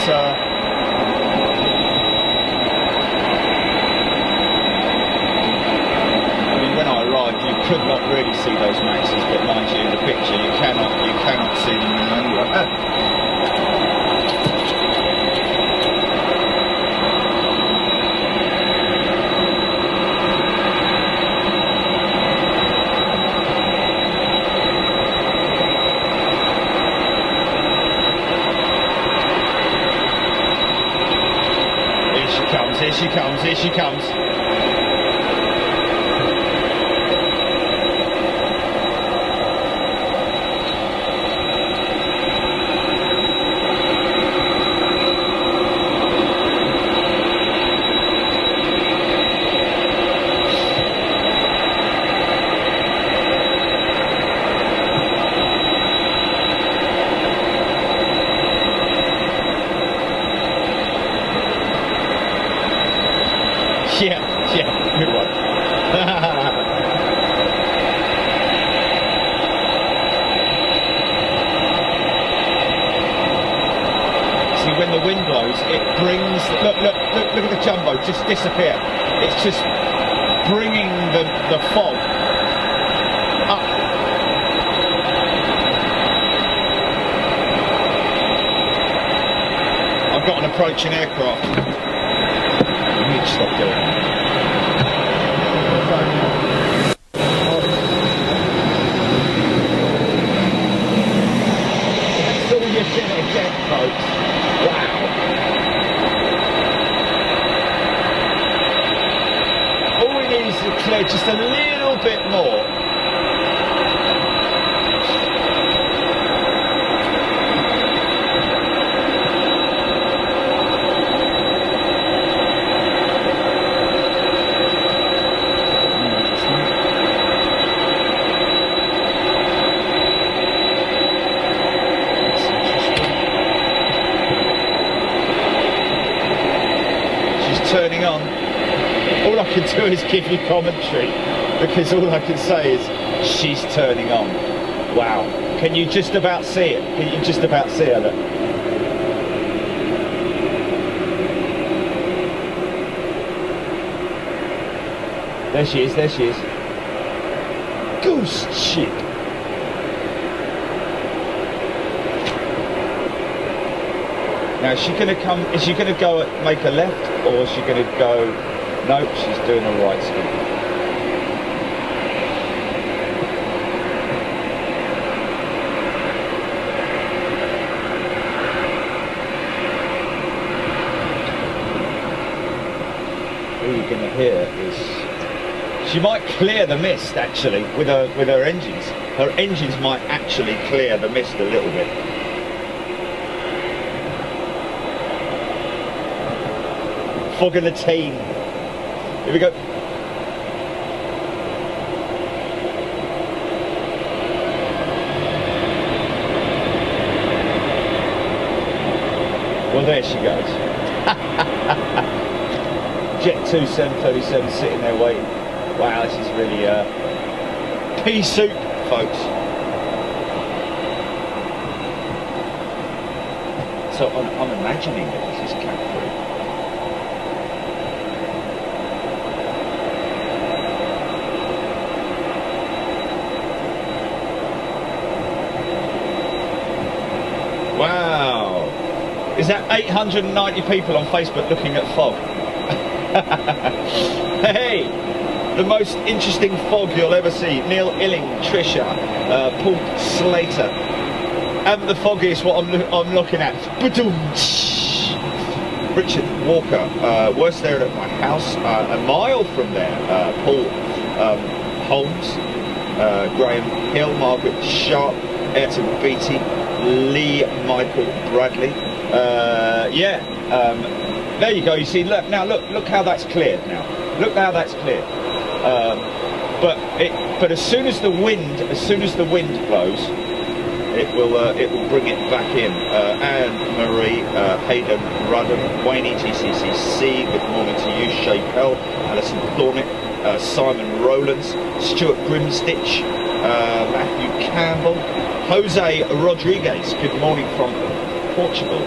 I mean, when I arrived, you could not really see those Maxes, but mind you, in the picture, you cannot see them anywhere. Here she comes, here she comes. Yeah, good one. See, when the wind blows, it brings, look at the jumbo just disappear. It's just bringing the fog up. I've got an approaching aircraft. I need to stop doing that. That's all you're gonna get, folks. Wow. All we need is to clear just a little bit more. Turning on. All I can do is give you commentary, because all I can say is she's turning on. Wow. Can you just about see it? Can you just about see her? Look. There she is, there she is. Goose chick. Now, is she going to come, is she going to go make a left, or is she going to go, nope, she's doing a right spin. All you're going to hear is, she might clear the mist, actually, with her engines. Her engines might actually clear the mist a little bit. Fog in the team. Here we go. Well, there she goes. Jet 2 737 sitting there waiting. Wow, this is really pea soup, folks. So I'm imagining that this is cat food. Wow, is that 890 people on Facebook looking at fog? Hey, the most interesting fog you'll ever see. Neil Illing, Trisha, Paul Slater. And the foggiest what I'm looking at. Richard Walker, worst there at my house, a mile from there. Paul Holmes, Graham Hill, Margaret Sharp, Ayrton Beattie, Lee Michael Bradley. There you go. You see, look how that's cleared now. Look how that's cleared. But as soon as the wind blows, it will bring it back in. Anne Marie, Hayden Rudden, Wayne GCCC. Good morning to you, Shay Pell, Alison Thornick, Simon Rowlands, Stuart Grimstitch, Matthew Campbell. Jose Rodriguez, good morning from Portugal.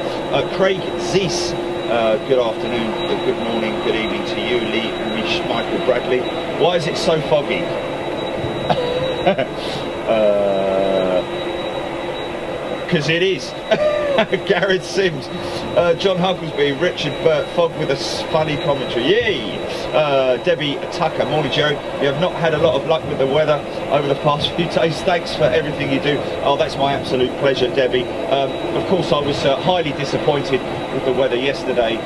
Craig Zees, good afternoon, good morning, good evening to you. Lee Michael Bradley. Why is it so foggy? Because it is. Gareth Sims, John Hucklesby, Richard Burt, Fogg with a funny commentary. Yay! Debbie Tucker, morning Jerry. You have not had a lot of luck with the weather over the past few days. Thanks for everything you do. Oh, that's my absolute pleasure, Debbie. Of course, I was highly disappointed with the weather yesterday,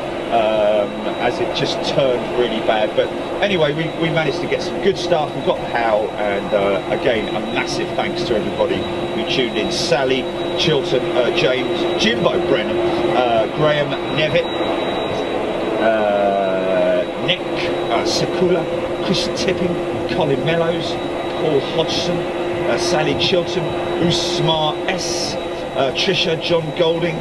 as it just turned really bad. But anyway, we managed to get some good stuff. We've got Hal, and again, a massive thanks to everybody who tuned in. Sally, Chilton, James, Jimbo Brennan, Graham Nevitt, Nick Sakula, Chris Tipping, Colin Mellows, Paul Hodgson, Sally Chilton, Usma S, Trisha, John Golding,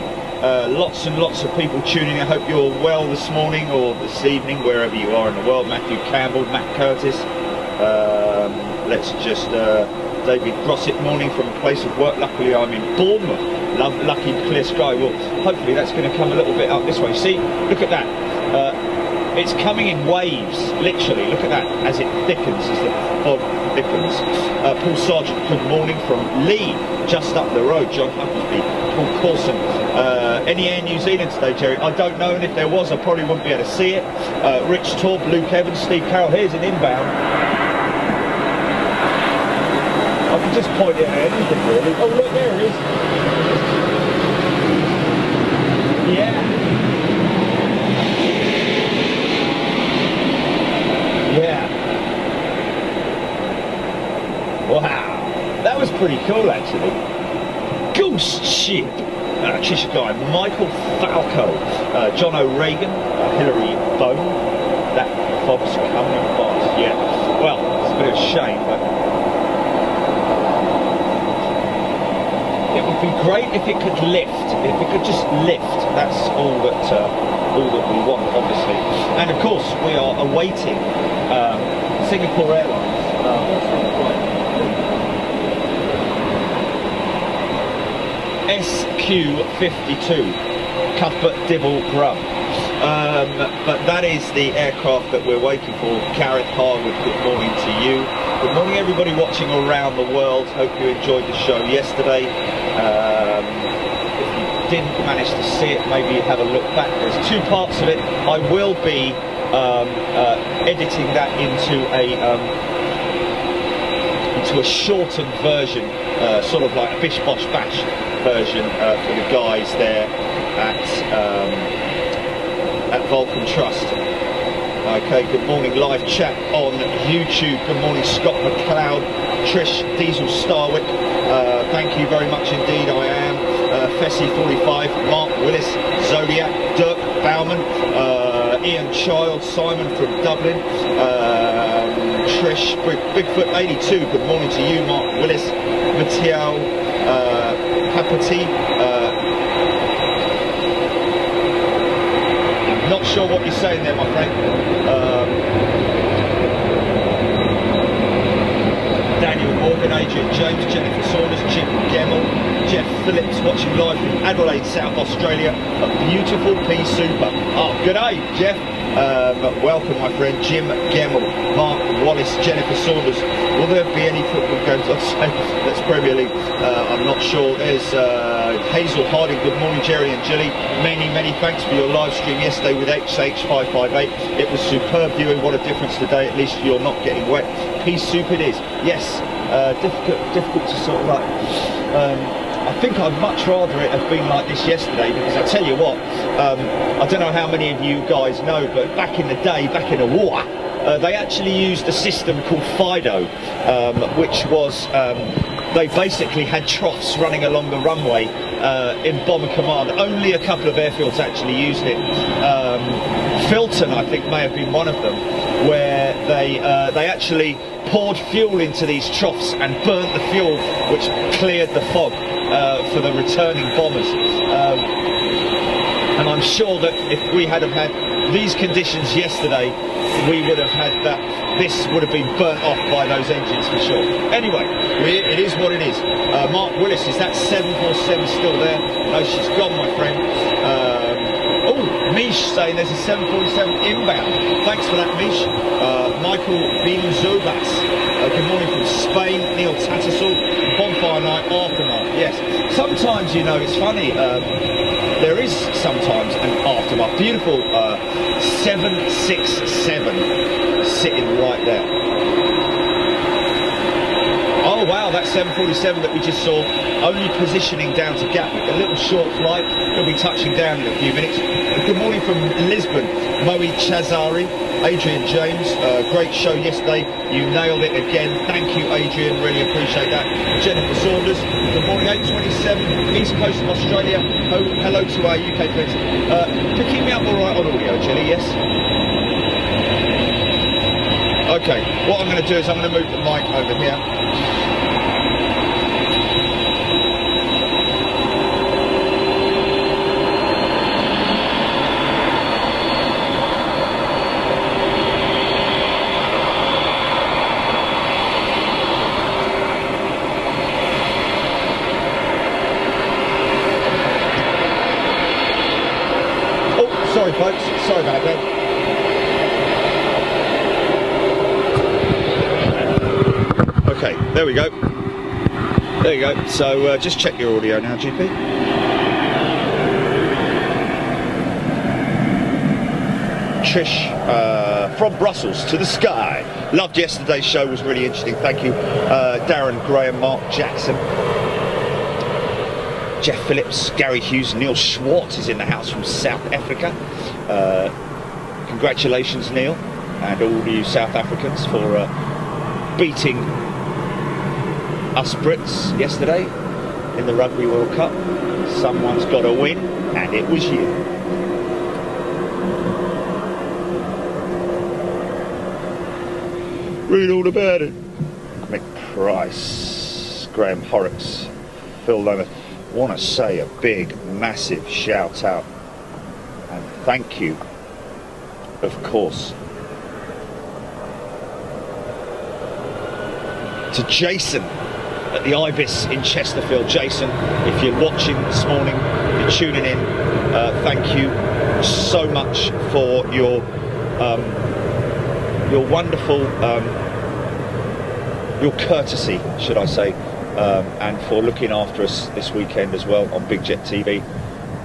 lots and lots of people tuning in. I hope you're well this morning or this evening, wherever you are in the world. Matthew Campbell, Matt Curtis, let's just David Grossett, morning from a place of work. Luckily I'm in Bournemouth. Lucky clear sky. Well, hopefully that's going to come a little bit up this way. See, look at that. It's coming in waves, literally. Look at that as it thickens, as the fog thickens. Paul Sargent, good morning from Lee, just up the road. John Hucklesby, Paul Corson. Any air New Zealand today, Jerry? I don't know, and if there was, I probably wouldn't be able to see it. Rich Torb, Luke Evans, Steve Carroll. Here's an inbound. I can just point it at anything, really. Oh, look, there it is. Yeah. Yeah. Wow. That was pretty cool, actually. Ghost ship. Trisha Guy, Michael Falco, John O'Regan, Hilary Bone. That fog's coming fast. Yeah. Well, it's a bit of a shame, but it would be great if it could lift. If it could just lift. That's all that we want, obviously. And of course, we are awaiting Singapore Airlines. SQ52, Cuthbert Dibble Grub. But that is the aircraft that we're waiting for. Gareth Harwood, good morning to you. Good morning everybody watching around the world. Hope you enjoyed the show yesterday. If you didn't manage to see it, maybe have a look back. There's two parts of it. I will be editing that into a shortened version, sort of like a bish bosh bash version for the guys there at Vulcan Trust. Okay, good morning, live chat on YouTube. Good morning, Scott McLeod, Trish Diesel Starwick. Thank you very much indeed, I am. Fessy45, Mark Willis, Zodiac, Dirk Bauman, Ian Child, Simon from Dublin, Trish, Bigfoot82, good morning to you, Mark Willis, Matteo Papati. I'm not sure what you're saying there, my friend. Daniel Morgan, Adrian James, Jennifer Saunders, Jim Gemmell, Jeff Phillips watching live from Adelaide, South Australia. A beautiful pea super. Oh, good day, Jeff. Welcome, my friend. Jim Gemmell, Mark Wallace, Jennifer Saunders. Will there be any football games? I'd say that's Premier League. I'm not sure. There's Hazel Harding. Good morning, Jerry and Gilly. Many thanks for your live stream yesterday with HH558. It was superb viewing. What a difference today. At least you're not getting wet. Pea soup it is. Yes. Difficult to sort of like. I think I'd much rather it have been like this yesterday, because I tell you what, I don't know how many of you guys know, but back in the day, back in the war, they actually used a system called Fido, which was, they basically had troughs running along the runway in Bomber Command. Only a couple of airfields actually used it. Filton, I think, may have been one of them, where they actually poured fuel into these troughs and burnt the fuel, which cleared the fog for the returning bombers. And I'm sure that if we had have had these conditions yesterday, we would have had that. This would have been burnt off by those engines for sure. Anyway, it is what it is. Mark Willis, is that 747 still there? No, she's gone, my friend. Mish saying there's a 747 inbound. Thanks for that, Mish. Michael Binzobas. Good morning from Spain. Neil Tattersall. Bonfire night aftermath. Yes. Sometimes, you know, it's funny. There is sometimes an aftermath. Beautiful 767 sitting right there. Oh wow, that 747 that we just saw, only positioning down to Gatwick. A little short flight. It'll be touching down in a few minutes. Good morning from Lisbon. Moe Chazari, Adrian James. Great show yesterday. You nailed it again. Thank you, Adrian. Really appreciate that. Jennifer Saunders. Good morning, 8:27, East Coast of Australia. Hello to our UK friends. Picking me up all right on audio, Jelly, yes? Okay, what I'm going to do is I'm going to move the mic over here. Sorry folks, sorry about that. Okay, there we go. There you go. So just check your audio now, GP. Trish from Brussels to the sky. Loved yesterday's show, was really interesting. Thank you. Darren Graham, Mark Jackson. Jeff Phillips, Gary Hughes, Neil Schwartz is in the house from South Africa. Congratulations, Neil, and all you South Africans for beating us Brits yesterday in the Rugby World Cup. Someone's got to win, and it was you. Read all about it. Mick Price, Graham Horrocks, Phil Lomas. Want to say a big, massive shout out and thank you, of course, to Jason at the Ibis in Chesterfield. Jason, if you're watching this morning, you're tuning in, thank you so much for your wonderful, your courtesy, should I say, and for looking after us this weekend as well on Big Jet TV.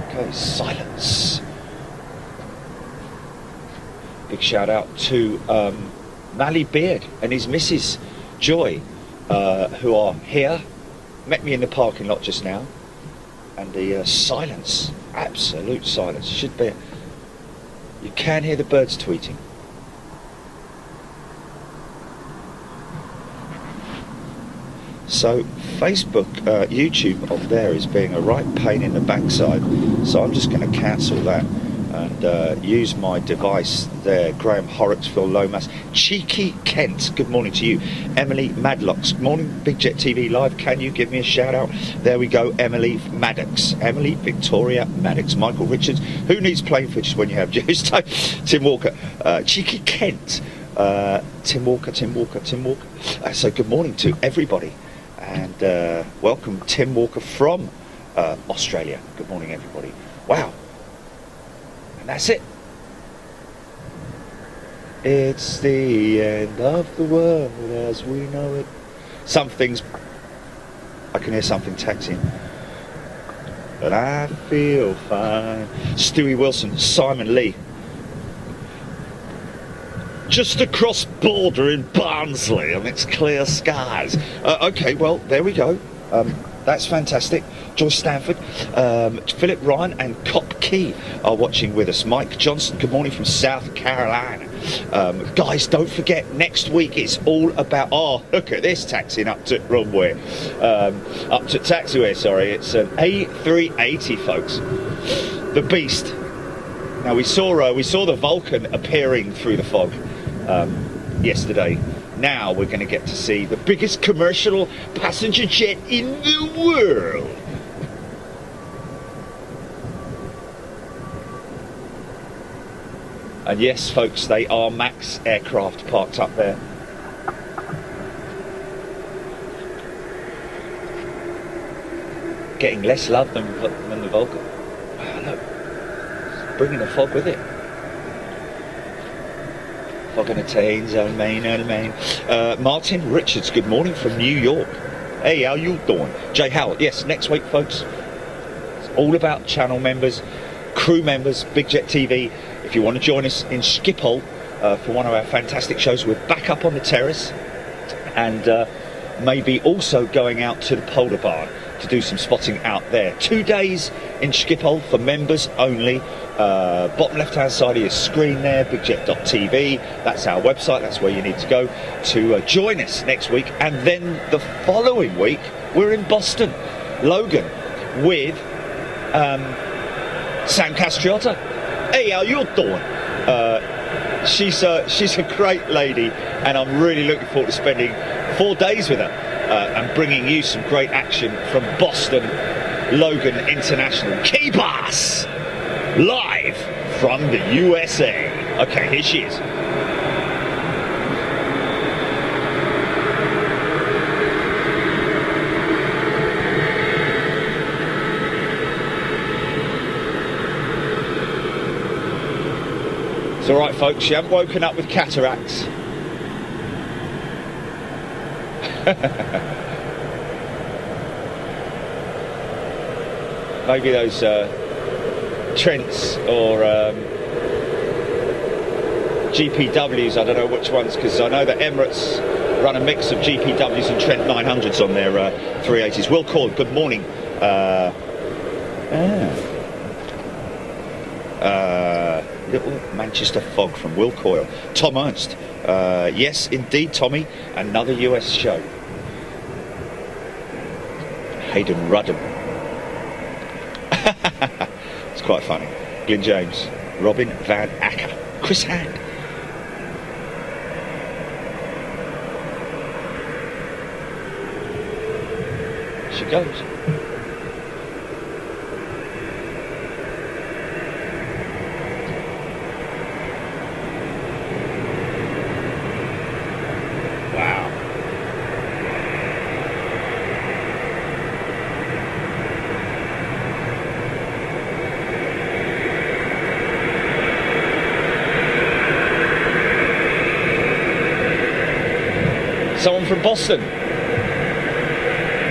Okay, silence. Big shout out to Mally Beard and his Mrs. Joy, who are here. Met me in the parking lot just now, and the silence, absolute silence. Should be. You can hear the birds tweeting. So Facebook, YouTube on there is being a right pain in the backside. So I'm just going to cancel that and use my device there. Graham Horrocks, Phil Lomas, Cheeky Kent, good morning to you. Emily Madlocks, good morning, Big Jet TV Live, can you give me a shout out? There we go, Emily Maddox, Emily Victoria Maddox, Michael Richards, who needs plain footage when you have Justo? Tim Walker, Cheeky Kent, Tim Walker. So good morning to everybody. And welcome Tim Walker from Australia. Good morning everybody. Wow. And that's it. It's the end of the world as we know it. Some things, I can hear something texting. But I feel fine. Stewie Wilson, Simon Lee. Just across border in Barnsley and it's clear skies. Okay, well, there we go. That's fantastic. Joyce Stanford, Philip Ryan and Cop Key are watching with us. Mike Johnson, good morning from South Carolina. Guys, don't forget, next week it's all about, oh, look at this taxiing up to runway. Up to taxiway, sorry. It's an A380, folks. The Beast. Now we saw the Vulcan appearing through the fog yesterday. Now we're going to get to see the biggest commercial passenger jet in the world. And yes, folks, they are Max aircraft parked up there. Getting less love than the Vulcan. Wow, look, it's bringing the fog with it. Fog and attains, Main. Martin Richards, good morning from New York. Hey, how you doing? Jay Howard, yes, next week, folks, it's all about channel members, crew members, Big Jet TV. If you want to join us in Schiphol for one of our fantastic shows, we're back up on the terrace, and maybe also going out to the Polar Barn to do some spotting out there. 2 days in Schiphol for members only. Bottom left hand side of your screen there, bigjet.tv. That's our website, that's where you need to go to join us next week. And then the following week we're in Boston, Logan, with Sam Castriotta. Hey, how you doing? She's a great lady, and I'm really looking forward to spending 4 days with her and bringing you some great action from Boston Logan International. K-Bass! Live from the USA. Okay, here she is. It's all right, folks, you haven't woken up with cataracts. Maybe those Trents or GPWs, I don't know which ones, because I know that Emirates run a mix of GPWs and Trent 900s on their 380s. Will Cord, good morning. Little Manchester fog from Will Coyle. Tom Ernst, yes indeed Tommy, another US show. Hayden Rudham. It's quite funny. Glyn James, Robin Van Acker, Chris Hand. She goes. Wow. Someone from Boston. Did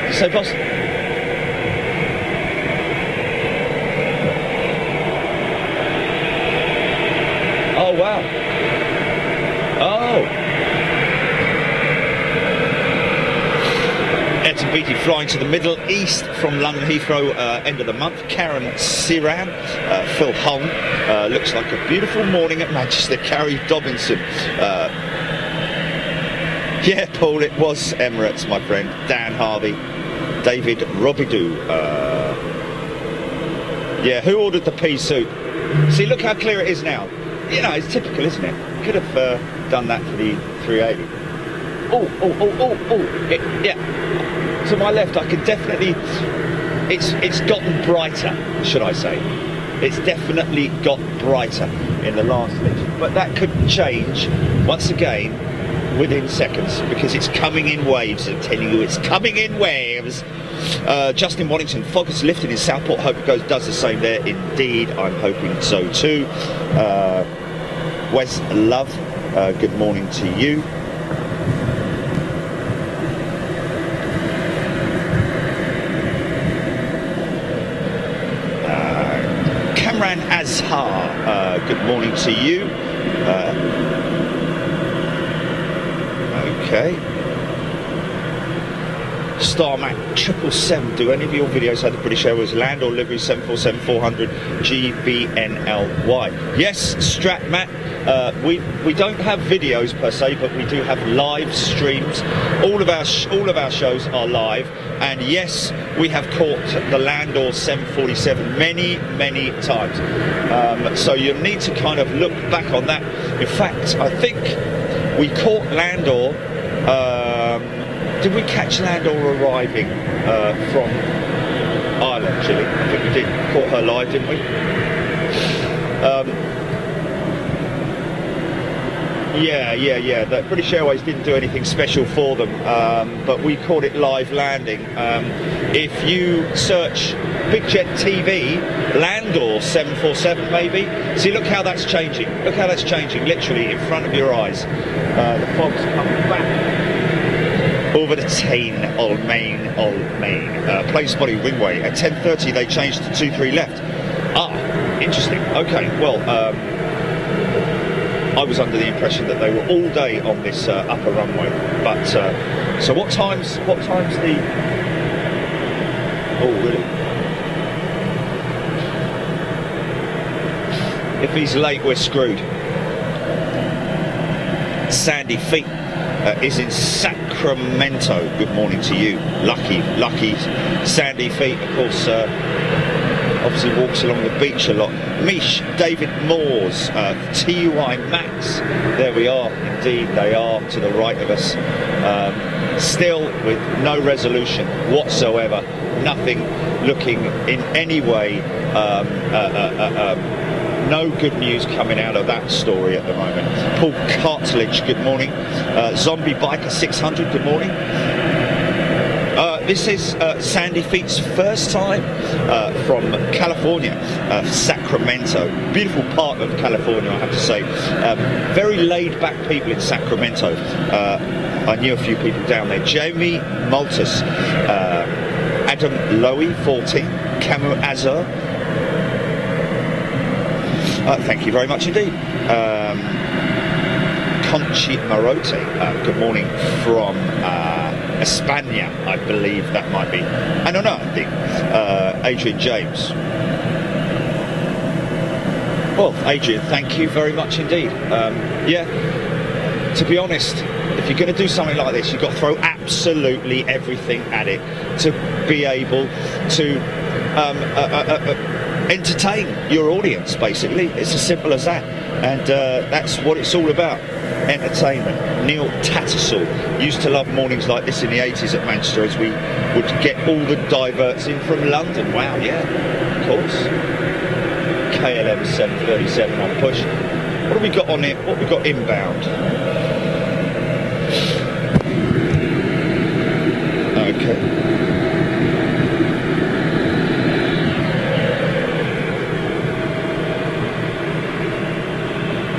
you say Boston? Oh wow. Oh. Edson Beatty flying to the Middle East from London Heathrow end of the month. Karen Siran, Phil Hong. Looks like a beautiful morning at Manchester. Carrie Dobinson. Yeah, Paul, it was Emirates, my friend. Dan Harvey, David Robidoux. Yeah, who ordered the pea soup? See, look how clear it is now. You know, it's typical, isn't it? Could have done that for the 380. Oh. Yeah. To my left, I can definitely. It's gotten brighter, should I say? It's definitely got brighter in the last lecture, but that could change once again within seconds, because it's coming in waves. I'm telling you, it's coming in waves. Justin Waddington, fog has lifted in Southport. Hope it does the same there. Indeed, I'm hoping so too. Wes Love, good morning to you. Kamran Azhar, good morning to you. Okay. Starmac 777. Do any of your videos have the British Airways land or livery 747-400 GBNLY? Yes, Stratmat. We don't have videos per se, but we do have live streams. All of our shows are live, and yes, we have caught the Landor 747 many times. So you'll need to kind of look back on that. In fact, I think we caught Landor. Did we catch Landor arriving from Ireland, Chile? I think we did. Caught her live, didn't we? Yeah. The British Airways didn't do anything special for them, but we called it live landing. If you search Big Jet TV, Landor 747 maybe, see, look how that's changing. Look how that's changing, literally in front of your eyes. The fog's coming back over the Tyne, Old Main. Planespotting Ringway. At 10:30 they changed to 23 left. Interesting. Okay, well, I was under the impression that they were all day on this upper runway, but so what time's the? Oh, really? If he's late, we're screwed. Sandy Feet is in Sacramento. Good morning to you. Lucky Sandy Feet, of course. Obviously walks along the beach a lot. Mish, David Moores, TUI Max. There we are. Indeed, they are to the right of us. Still with no resolution whatsoever. Nothing looking in any way. No good news coming out of that story at the moment. Paul Cartledge, good morning. Zombie Biker 600, good morning. This is Sandy Feet's first time from California, Sacramento. Beautiful part of California, I have to say. Very laid-back people in Sacramento. I knew a few people down there. Jamie Maltus, Adam Lowy, 14, Camu Azar. Thank you very much indeed. Conchi Marote, good morning from España, I believe that might be. I don't know, I think. Adrian James. Well, Adrian, thank you very much indeed. Yeah, to be honest, if you're going to do something like this, you've got to throw absolutely everything at it to be able to entertain your audience, basically. It's as simple as that. And that's what it's all about. Entertainment. Neil Tattersall used to love mornings like this in the 80s at Manchester as we would get all the diverts in from London. Wow, yeah, of course. KLM 737 on push. What have we got on it? What have we got inbound? Okay.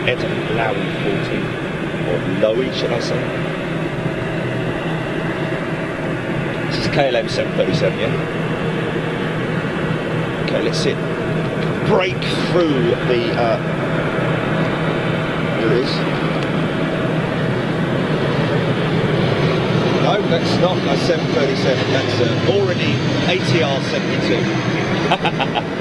Ed Lowy 14, or Lowy, should I say? This is KLM 737, yeah? Okay, let's see it break through the, here it is. No, that's not a 737, that's already ATR 72.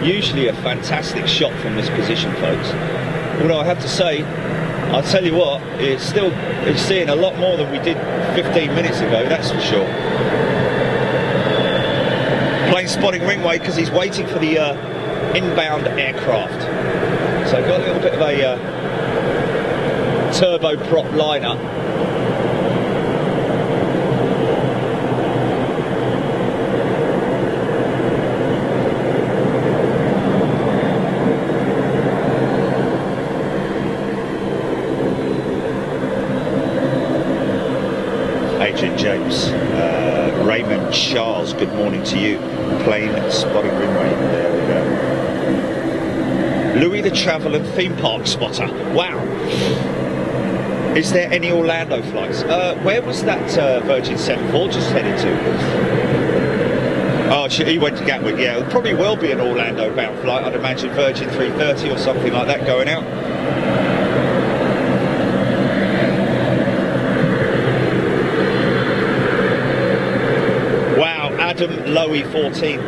Usually a fantastic shot from this position, folks. Although I have to say, I'll tell you what, it's seeing a lot more than we did 15 minutes ago, that's for sure. Planespotting Ringway, because he's waiting for the inbound aircraft. So I've got a little bit of a turboprop liner. James, Raymond Charles, good morning to you. Planespotting Ringway, there we go. Louis the Travel and Theme Park Spotter, wow. Is there any Orlando flights? Where was that Virgin 74 just headed to? Oh, he went to Gatwick, yeah. It probably will be an Orlando bound flight, I'd imagine Virgin 330 or something like that going out. Adam Lowy 14.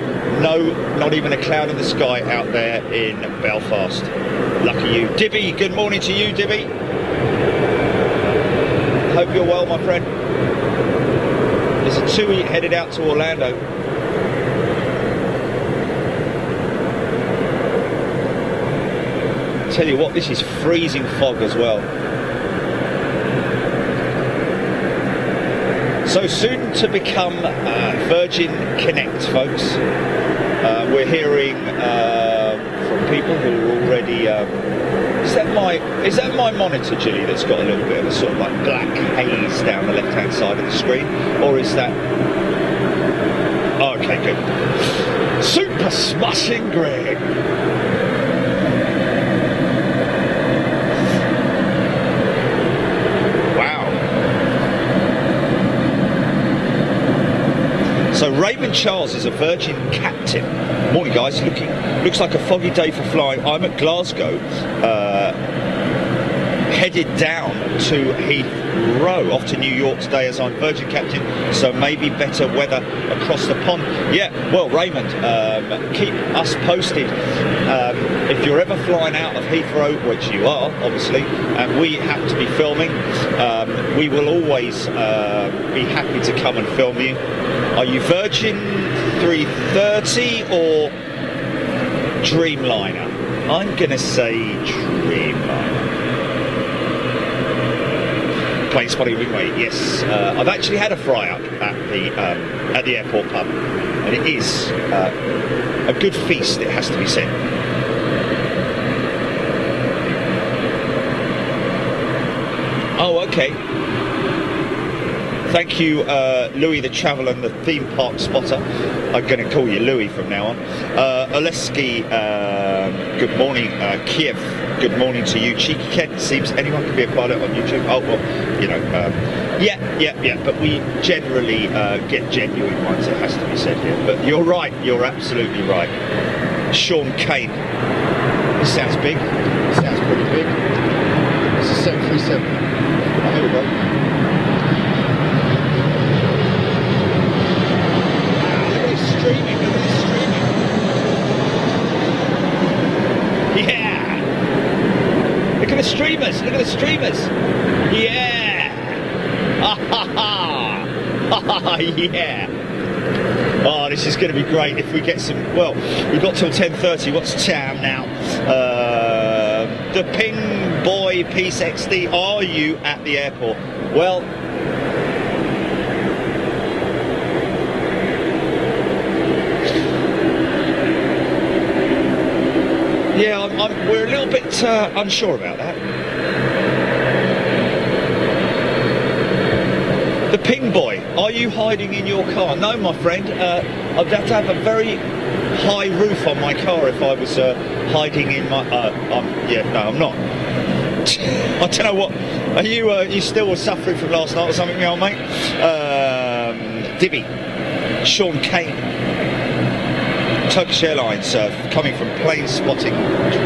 No, not even a cloud in the sky out there in Belfast. Lucky you. Dibby, good morning to you, Dibby. Hope you're well, my friend. There's a TUI headed out to Orlando. Tell you what, this is freezing fog as well. So soon to become Virgin Connect, folks. We're hearing from people who are already. Is that my monitor, Gilly, that's got a little bit of a sort of like black haze down the left-hand side of the screen, or is that? Oh, okay, good. Super smashing, Greg. So Raymond Charles is a Virgin captain. Morning, guys. Looks like a foggy day for flying. I'm at Glasgow, headed down to Heathrow, off to New York today as I'm Virgin captain. So maybe better weather across the pond. Yeah. Well, Raymond, keep us posted. If you're ever flying out of Heathrow, which you are, obviously, and we happen to be filming, we will always be happy to come and film you. Are you Virgin 330 or Dreamliner? I'm going to say Dreamliner. Planespotting Wingway, yes. I've actually had a fry up at the airport pub, and it is a good feast, it has to be said. Oh, okay. Thank you, Louis the Traveller and the Theme Park Spotter. I'm going to call you Louis from now on. Oleski, good morning. Kiev, good morning to you. Cheeky Kent, seems anyone can be a pilot on YouTube. Oh, well, you know, yeah, but we generally get genuine ones, it has to be said here. But you're right, you're absolutely right. Sean Kane. This sounds big. This sounds pretty big. It's a 737. Oh, here we go. Yeah! Look at the streamers! Look at the streamers! Yeah! Ha ha ha! Yeah! Oh, this is going to be great if we get some. Well, we've got till 10:30. What's time now? The Ping Boy Peace XD. Are you at the airport? Well. Yeah, we're a little bit unsure about that. The Ping Boy, are you hiding in your car? No, my friend. I'd have to have a very high roof on my car if I was hiding in my. Yeah, no, I'm not. I don't know what. Are you still suffering from last night or something, old mate? Dibby, Sean Kane. Turkish Airlines coming from Planespotting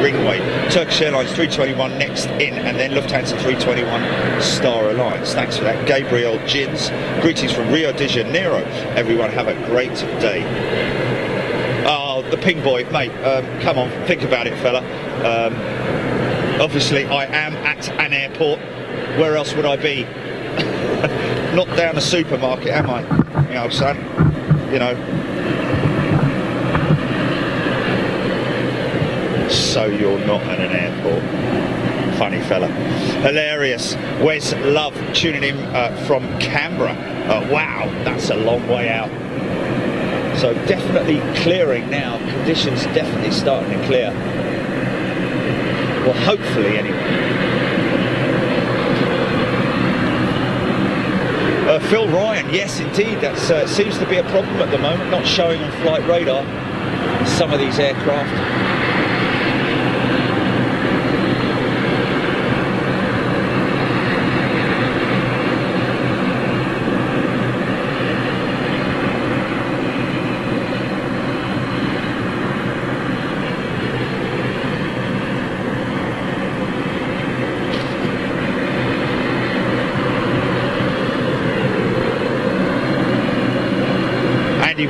Ringway. Turkish Airlines 321 next in, and then Lufthansa 321 Star Alliance. Thanks for that. Gabriel Gins. Greetings from Rio de Janeiro. Everyone have a great day. Oh, the Ping Boy, mate. Come on, think about it, fella. Obviously, I am at an airport. Where else would I be? Not down a supermarket, am I? You know, son. You know. So you're not at an airport. Funny fella. Hilarious. Wes Love tuning in from Canberra. Wow, that's a long way out. So definitely clearing now. Conditions definitely starting to clear. Well, hopefully anyway. Phil Ryan, yes indeed, that seems to be a problem at the moment, not showing on flight radar some of these aircraft.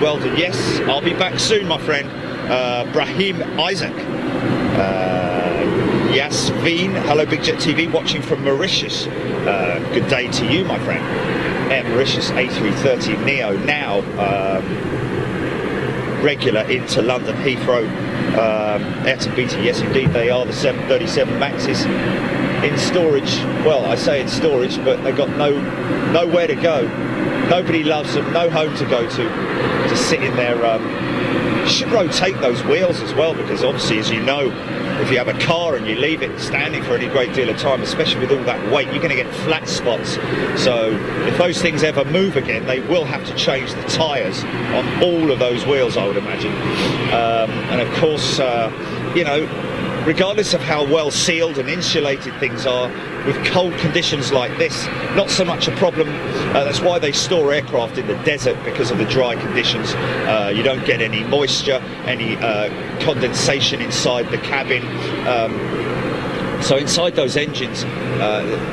Weldon, yes, I'll be back soon, my friend. Brahim Isaac, Yasveen, hello Big Jet TV, watching from Mauritius. Good day to you, my friend. Air Mauritius A330 Neo now regular into London Heathrow. Air to BT, yes indeed, they are the 737 Maxes in storage. Well, I say in storage, but they got nowhere to go. Nobody loves them, no home to go to sit in there. You should rotate those wheels as well, because obviously, as you know, if you have a car and you leave it standing for any great deal of time, especially with all that weight, you're going to get flat spots. So if those things ever move again, they will have to change the tyres on all of those wheels, I would imagine. And of course, you know, regardless of how well sealed and insulated things are, with cold conditions like this, not so much a problem. That's why they store aircraft in the desert, because of the dry conditions. You don't get any moisture, any condensation inside the cabin. So inside those engines,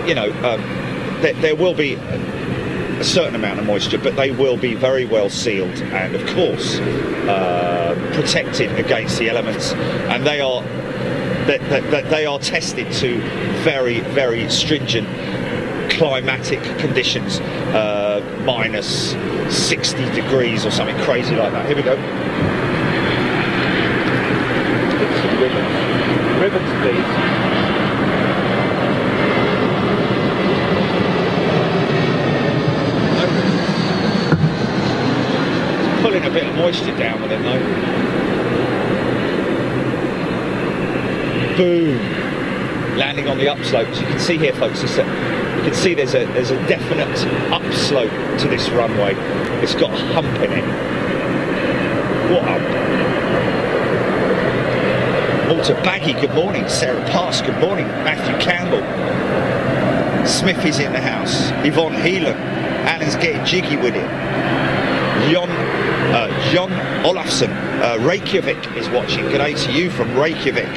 you know, there will be a certain amount of moisture, but they will be very well sealed and, of course, protected against the elements. And they are they are tested to very, very stringent climatic conditions, minus 60 degrees or something crazy like that. Here we go. Ribbons, please. It's pulling a bit of moisture down with it though. Boom! Landing on the upslope. As you can see here, folks, you can see there's a definite upslope to this runway. It's got a hump in it. What hump? Walter Baggy, good morning. Sarah Pass, good morning. Matthew Campbell. Smithy's in the house. Yvonne Heelan. Alan's getting jiggy with it. John Olafsson. Reykjavik is watching. Good day to you from Reykjavik.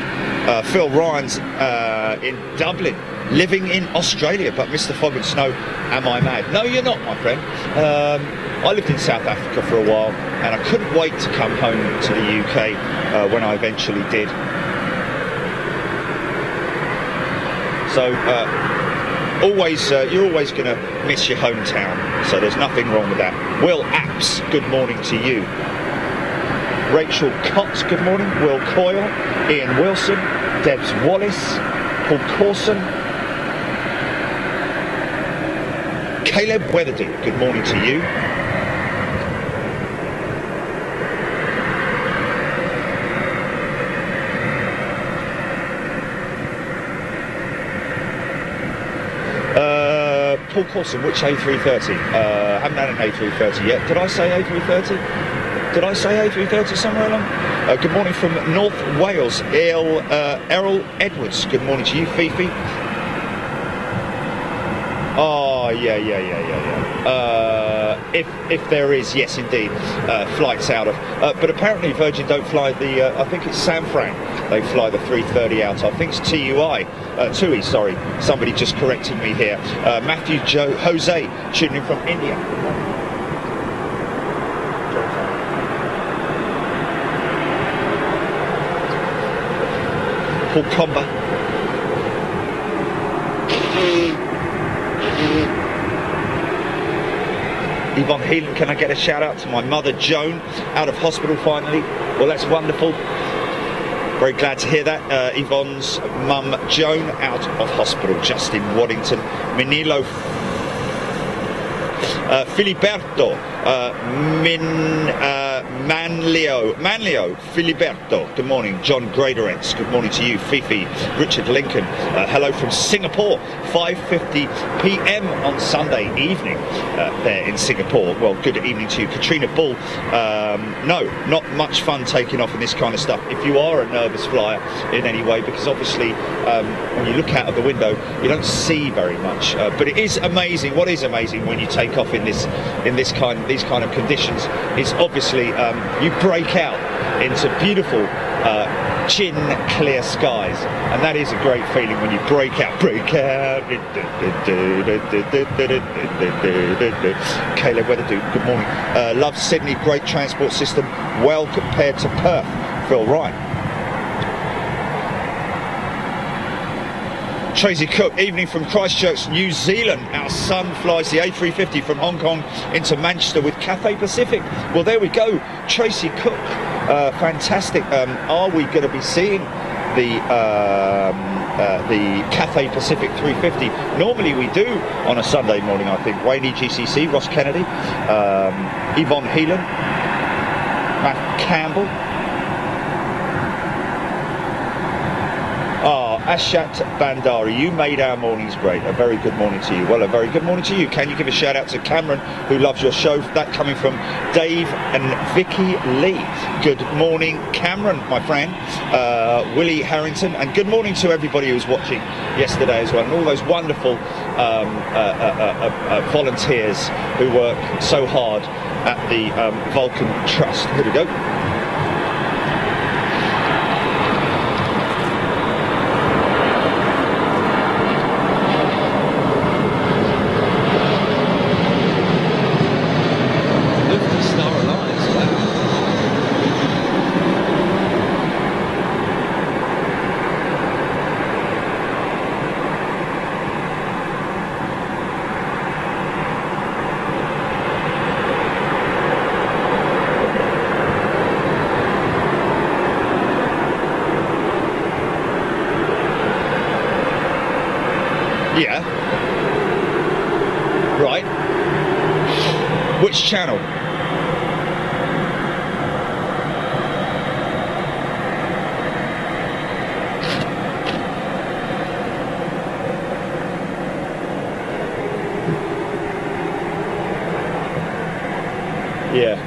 Phil Ryan's in Dublin, living in Australia, but Mr. Fog and Snow, am I mad? No, you're not, my friend. I lived in South Africa for a while, and I couldn't wait to come home to the UK when I eventually did. So, you're always going to miss your hometown, so there's nothing wrong with that. Will Apps, good morning to you. Rachel Cox, good morning. Will Coyle, Ian Wilson, Debs Wallace, Paul Corson, Caleb Weatherden, good morning to you. Paul Corson, which A330? Haven't had an A330 yet. Did I say A330? Did I say A330 somewhere along? Good morning from North Wales, Errol Edwards. Good morning to you, Fifi. Oh, yeah. If there is, yes, indeed, flights out of. But apparently Virgin don't fly the, I think it's San Fran. They fly the 330 out. I think it's TUI, sorry. Somebody just corrected me here. Matthew Jose, tuning in from India. Paul Comber. Yvonne Heelan, can I get a shout out to my mother Joan, out of hospital finally? Well, that's wonderful. Very glad to hear that. Yvonne's mum Joan out of hospital just in Waddington. Manilo Filiberto Manlio Filiberto, good morning. John Graderets, good morning to you. Fifi, Richard Lincoln, hello from Singapore. 5:50 p.m. on Sunday evening there in Singapore. Well, good evening to you. Katrina Bull, no, not much fun taking off in this kind of stuff if you are a nervous flyer in any way, because obviously when you look out of the window you don't see very much, but it is amazing. What is amazing when you take off in these kind of conditions is obviously you break out into beautiful chin clear skies, and that is a great feeling when you break out. Caleb Weatherdew, good morning. Love Sydney, great transport system, well compared to Perth. Phil Ryan. Tracy Cook, evening from Christchurch, New Zealand. Our son flies the A350 from Hong Kong into Manchester with Cathay Pacific. Well, there we go. Tracy Cook, fantastic. Are we going to be seeing the the Cathay Pacific 350. Normally we do on a Sunday morning, I think. Wayne GCC, Ross Kennedy, Yvonne Heelan, Matt Campbell. Ashat Bandari, you made our mornings great. A very good morning to you. Well, a very good morning to you. Can you give a shout out to Cameron, who loves your show? That coming from Dave and Vicky Lee. Good morning, Cameron, my friend. Willie Harrington, and good morning to everybody who was watching yesterday as well, and all those wonderful volunteers who work so hard at the Vulcan Trust. Here we go. Yeah. Right. Which channel? Yeah.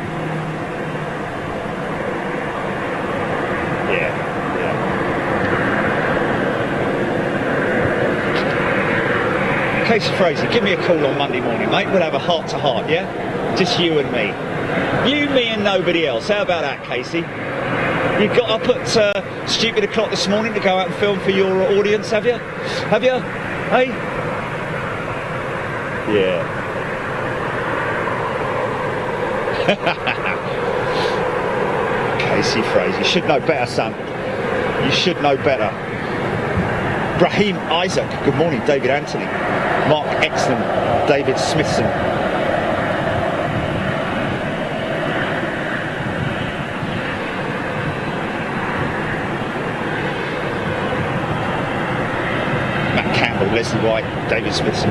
Casey Fraser, give me a call on Monday morning, mate. We'll have a heart-to-heart, yeah? Just you and me. You, me and nobody else. How about that, Casey? You got up at stupid o'clock this morning to go out and film for your audience, have you? Have you? Hey? Yeah. Casey Fraser, you should know better, son. You should know better. Brahim Isaac, good morning. David Anthony. Mark Exton, David Smithson. Matt Campbell, Leslie White, David Smithson.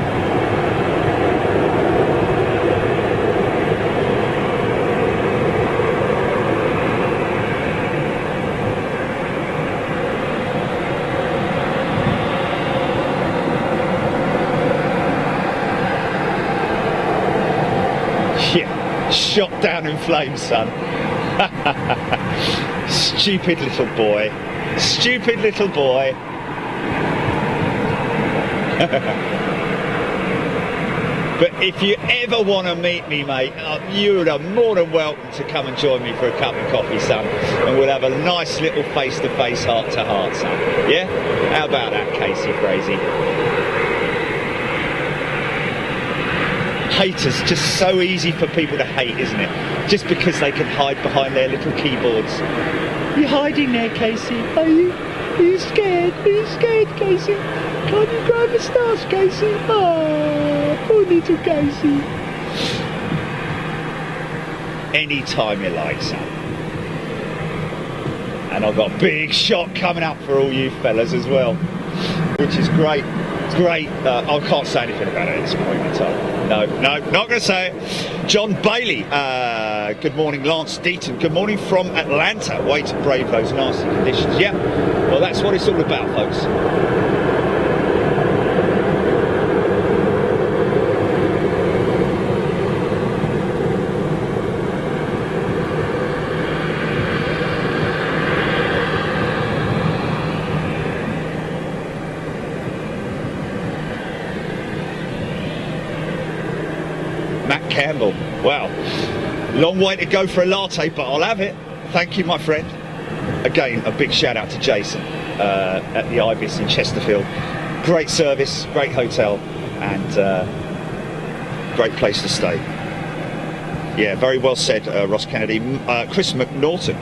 Shot down in flames, son. Stupid little boy. Stupid little boy. But if you ever want to meet me, mate, you're more than welcome to come and join me for a cup of coffee, son. And we'll have a nice little face-to-face, heart-to-heart, son. Yeah? How about that, Casey Frazee? Haters, just so easy for people to hate, isn't it? Just because they can hide behind their little keyboards. You're hiding there, Casey. Are you? Are you scared? Are you scared, Casey? Can't you grow a moustache, Casey? Oh, poor little Casey. Anytime you like, son. And I've got a big shot coming up for all you fellas as well, which is great. Great. I can't say anything about it at this point in time. No, not going to say it. John Bailey. Good morning, Lance Deaton. Good morning from Atlanta. Way to brave those nasty conditions. Yep. Well, that's what it's all about, folks. Matt Campbell, wow, long way to go for a latte, but I'll have it. Thank you, my friend. Again, a big shout out to Jason at the Ibis in Chesterfield. Great service, great hotel, and great place to stay. Yeah, very well said, Ross Kennedy. Chris McNaughton.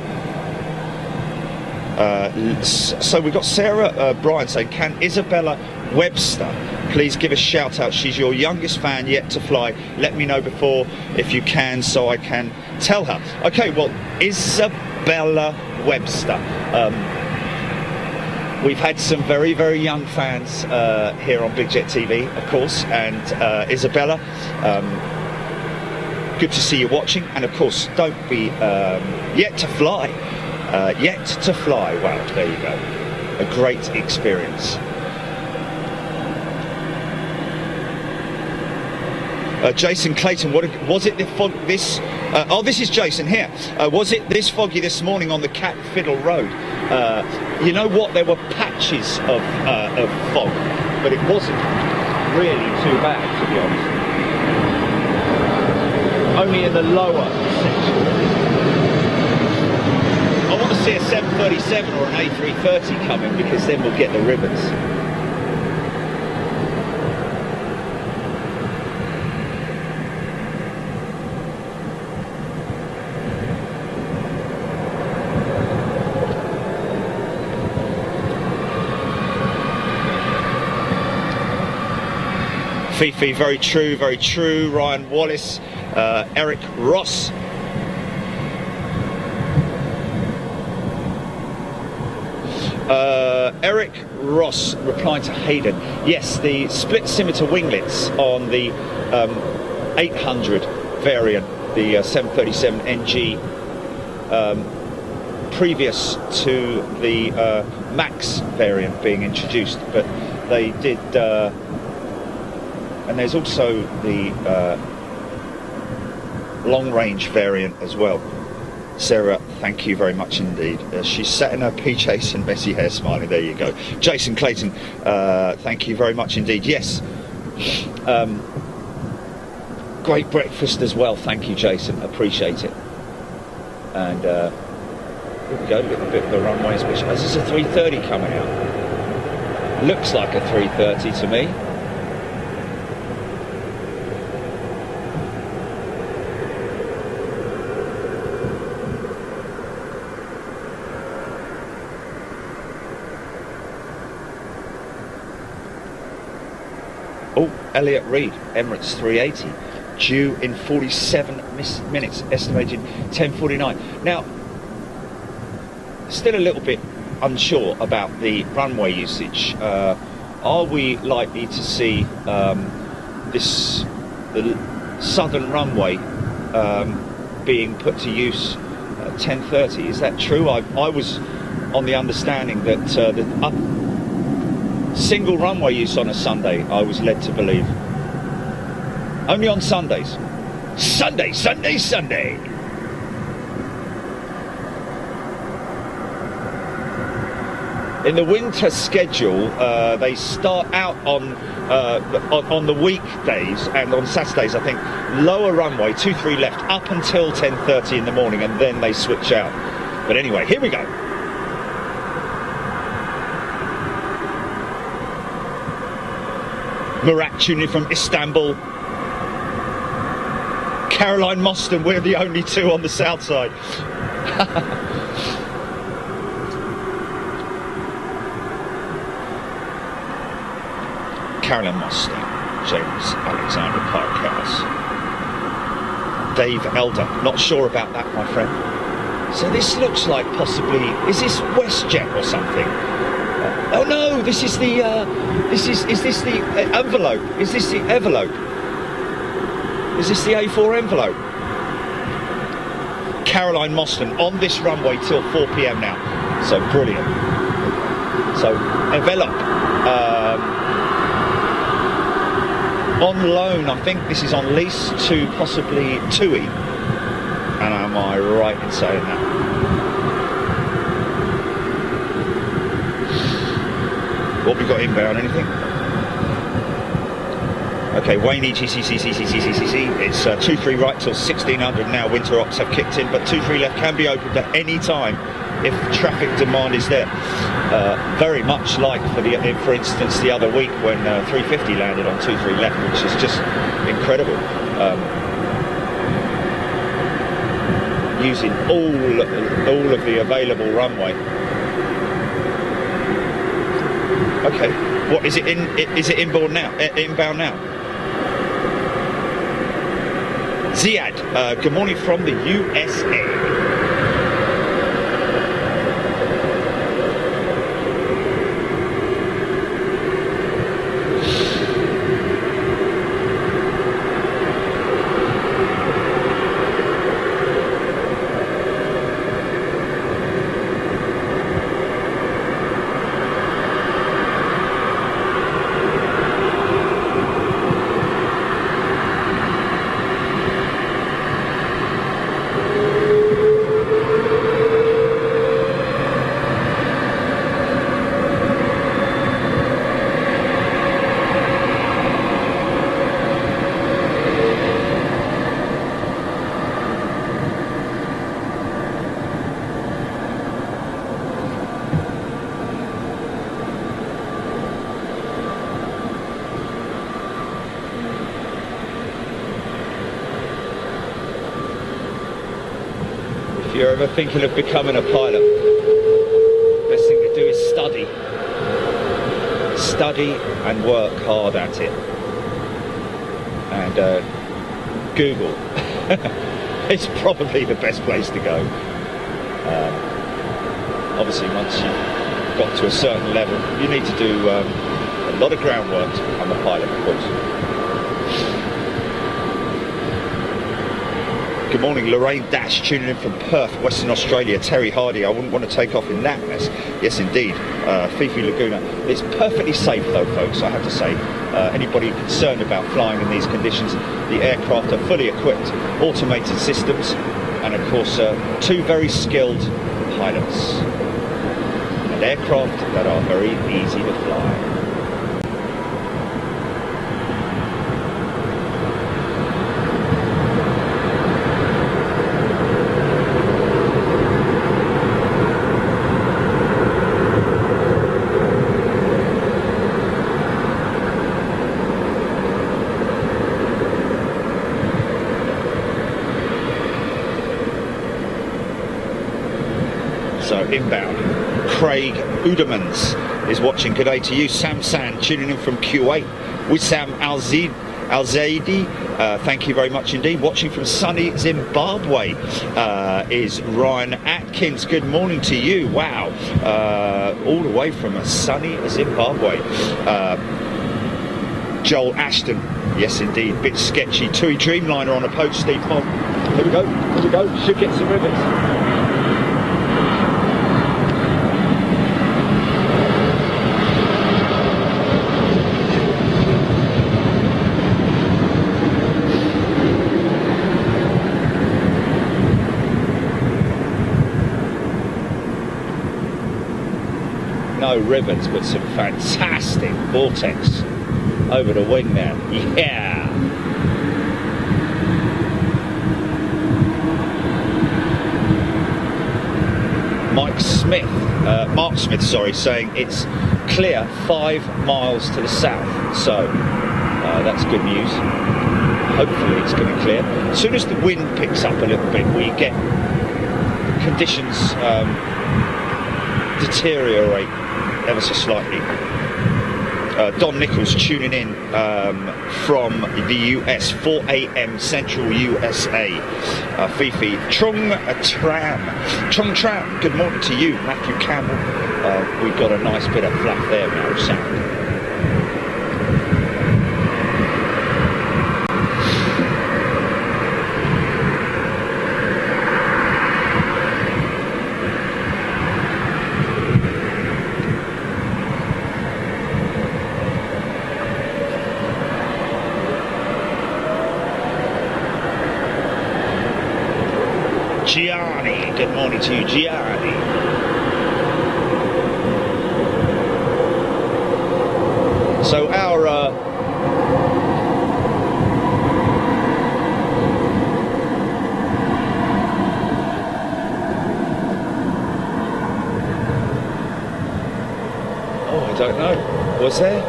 So we've got Sarah Bryan saying, can Isabella Webster please give a shout out? She's your youngest fan yet to fly. Let me know before if you can, so I can tell her. Okay, well, Isabella Webster. We've had some very, very young fans here on Big Jet TV, of course, and Isabella. Good to see you watching, and of course, don't be yet to fly. Yet to fly. Wow, there you go. A great experience. Jason Clayton, what was it? This is Jason here. Was it this foggy this morning on the Cat Fiddle Road? You know what? There were patches of fog, but it wasn't really too bad, to be honest. Only in the lower section. I want to see a 737 or an A330 coming, because then we'll get the ribbons. Fifi, very true, very true. Ryan Wallace, Eric Ross. Eric Ross replying to Hayden. Yes, the split scimitar winglets on the 800 variant, the 737 NG, previous to the Max variant being introduced, but they did. And there's also the long-range variant as well. Sarah, thank you very much indeed. She's sat in her PJs and messy hair smiling. There you go. Jason Clayton, thank you very much indeed. Yes. Great breakfast as well. Thank you, Jason. Appreciate it. And here we go. Look at a bit of the runways. Which is this a 330 coming out? Looks like a 330 to me. Oh, Elliot Reed, Emirates 380, due in 47 minutes, estimated 10:49. Now, still a little bit unsure about the runway usage. Are we likely to see the southern runway being put to use at 10:30? Is that true? I was on the understanding that the single runway use on a Sunday, I was led to believe. Only on Sundays. Sunday, Sunday, Sunday. In the winter schedule, they start out on the weekdays, and on Saturdays, I think, lower runway, 2-3 left, up until 10:30 in the morning, and then they switch out. But anyway, here we go. Murat tuning from Istanbul. Caroline Mostyn, we're the only two on the south side. Caroline Mostyn, James Alexander Parkhouse. Dave Elder, not sure about that, my friend. So this looks like possibly, is this WestJet or something? Oh no, this is the, is this the envelope? Is this the envelope? Is this the A4 envelope? Caroline Mostyn on this runway till 4 p.m. now. So brilliant. So envelope. On loan, I think this is on lease to possibly TUI. And am I right in saying that? What we got inbound, anything? Okay, Wayne EGCCCCCCC. It's 2-3 right till 1600 now. Winter ops have kicked in, but 2-3 left can be opened at any time if traffic demand is there. Very much like for instance, the other week when 350 landed on 2-3 left, which is just incredible. Using all of the available runway. Okay, what is it in? Is it inbound now? Inbound now. Ziad, good morning from the USA. If you're ever thinking of becoming a pilot, best thing to do is study. Study and work hard at it. And Google is probably the best place to go. Obviously, once you've got to a certain level, you need to do a lot of groundwork to become a pilot, of course. Good morning, Lorraine Dash, tuning in from Perth, Western Australia. Terry Hardy, I wouldn't want to take off in that mess. Yes, indeed. Fifi Laguna. It's perfectly safe, though, folks, I have to say. Anybody concerned about flying in these conditions, the aircraft are fully equipped, automated systems, and, of course, two very skilled pilots. And aircraft that are very easy to fly. So inbound, Craig Udemans is watching. Good day to you. Sam San tuning in from Kuwait. Wissam Al-Zaidi, thank you very much indeed. Watching from sunny Zimbabwe is Ryan Atkins. Good morning to you. Wow, all the way from a sunny Zimbabwe. Joel Ashton, yes indeed, bit sketchy. Tui Dreamliner on a poach, Steve. Come on. Here we go, here we go. Should get some rivets. No rivets, but some fantastic vortex over the wing there. Yeah. Mark Smith, sorry, saying it's clear 5 miles to the south. So that's good news. Hopefully it's going to clear. As soon as the wind picks up a little bit, we get conditions deteriorate ever so slightly. Don Nichols tuning in from the US, 4 a.m. Central USA. Fifi Trung Tram, good morning to you. Matthew Campbell, we've got a nice bit of fluff there now, sound. Gianni, good morning to you, Gianni. So our oh, I don't know. Was there?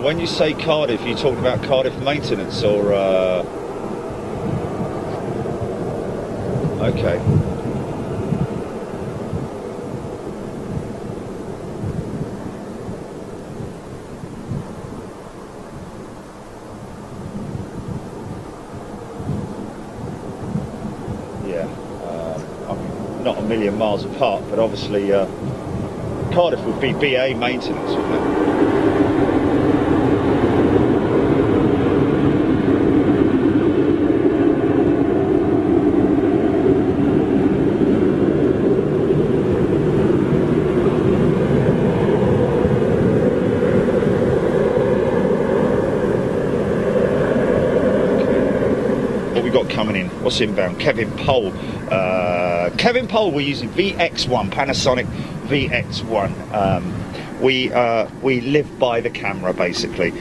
When you say Cardiff, you talking about Cardiff maintenance or okay. Yeah, I'm not a million miles apart, but obviously Cardiff would be BA maintenance, wouldn't it? Coming in, what's inbound? Kevin Pole, we're using VX1, Panasonic VX1. We live by the camera basically.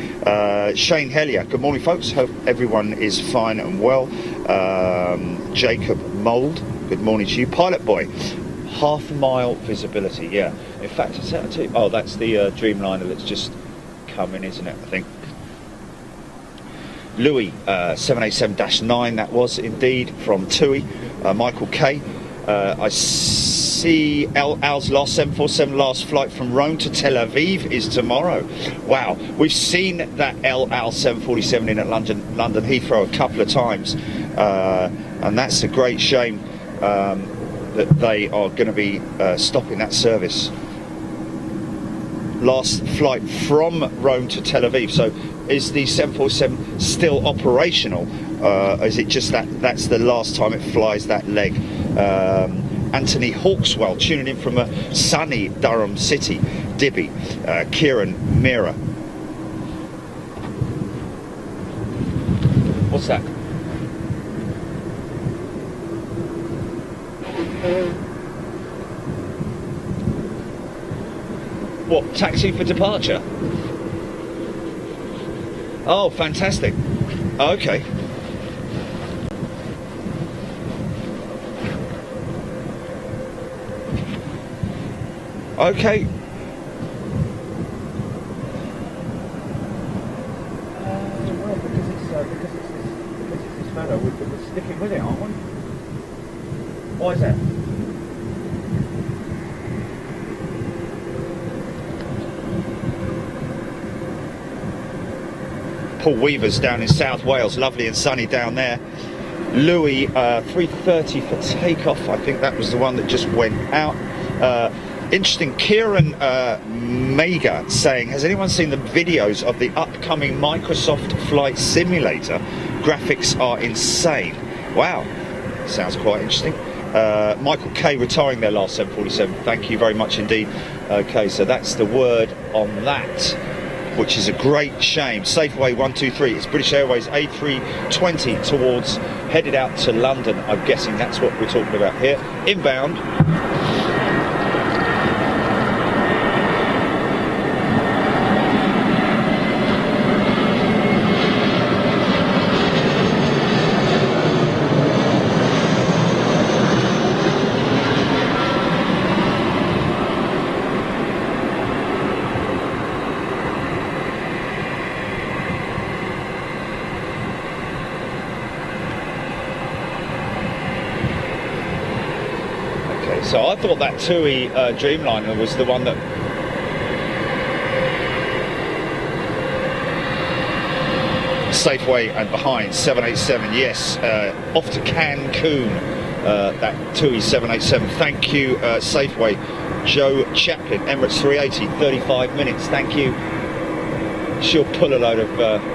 Shane Hellier, good morning folks, hope everyone is fine and well. Jacob Mould, good morning to you. Pilot Boy, half a mile visibility. Yeah, in fact, is that too? Oh, that's the Dreamliner that's just coming, isn't it? I think. Louis 787-9, that was indeed from TUI. Michael K. I see Al's last 747 last flight from Rome to Tel Aviv is tomorrow. Wow, we've seen that Al 747 in at London Heathrow a couple of times, and that's a great shame that they are going to be stopping that service. Last flight from Rome to Tel Aviv. So is the 747 still operational? Is it just that's the last time it flies that leg? Anthony Hawkswell tuning in from a sunny Durham City. Dibby, Kieran Mira. What's that? What, taxi for departure? Oh, fantastic. Okay. Okay. Well, because it's this fellow, we're sticking with it, aren't we? Why is that? Paul Weaver's down in South Wales, lovely and sunny down there. Louis, 3:30 for takeoff. I think that was the one that just went out. Interesting, Kieran Mega saying, has anyone seen the videos of the upcoming Microsoft Flight Simulator? Graphics are insane. Wow, sounds quite interesting. Michael K retiring their last 747. Thank you very much indeed. Okay, so that's the word on that, which is a great shame. Safeway 123, it's British Airways A320 towards, headed out to London. I'm guessing that's what we're talking about here. Inbound. So I thought that TUI Dreamliner was the one that Safeway and behind 787. Yes, off to Cancun. That TUI 787. Thank you, Safeway. Joe Chaplin, Emirates 380, 35 minutes. Thank you. She'll pull a load of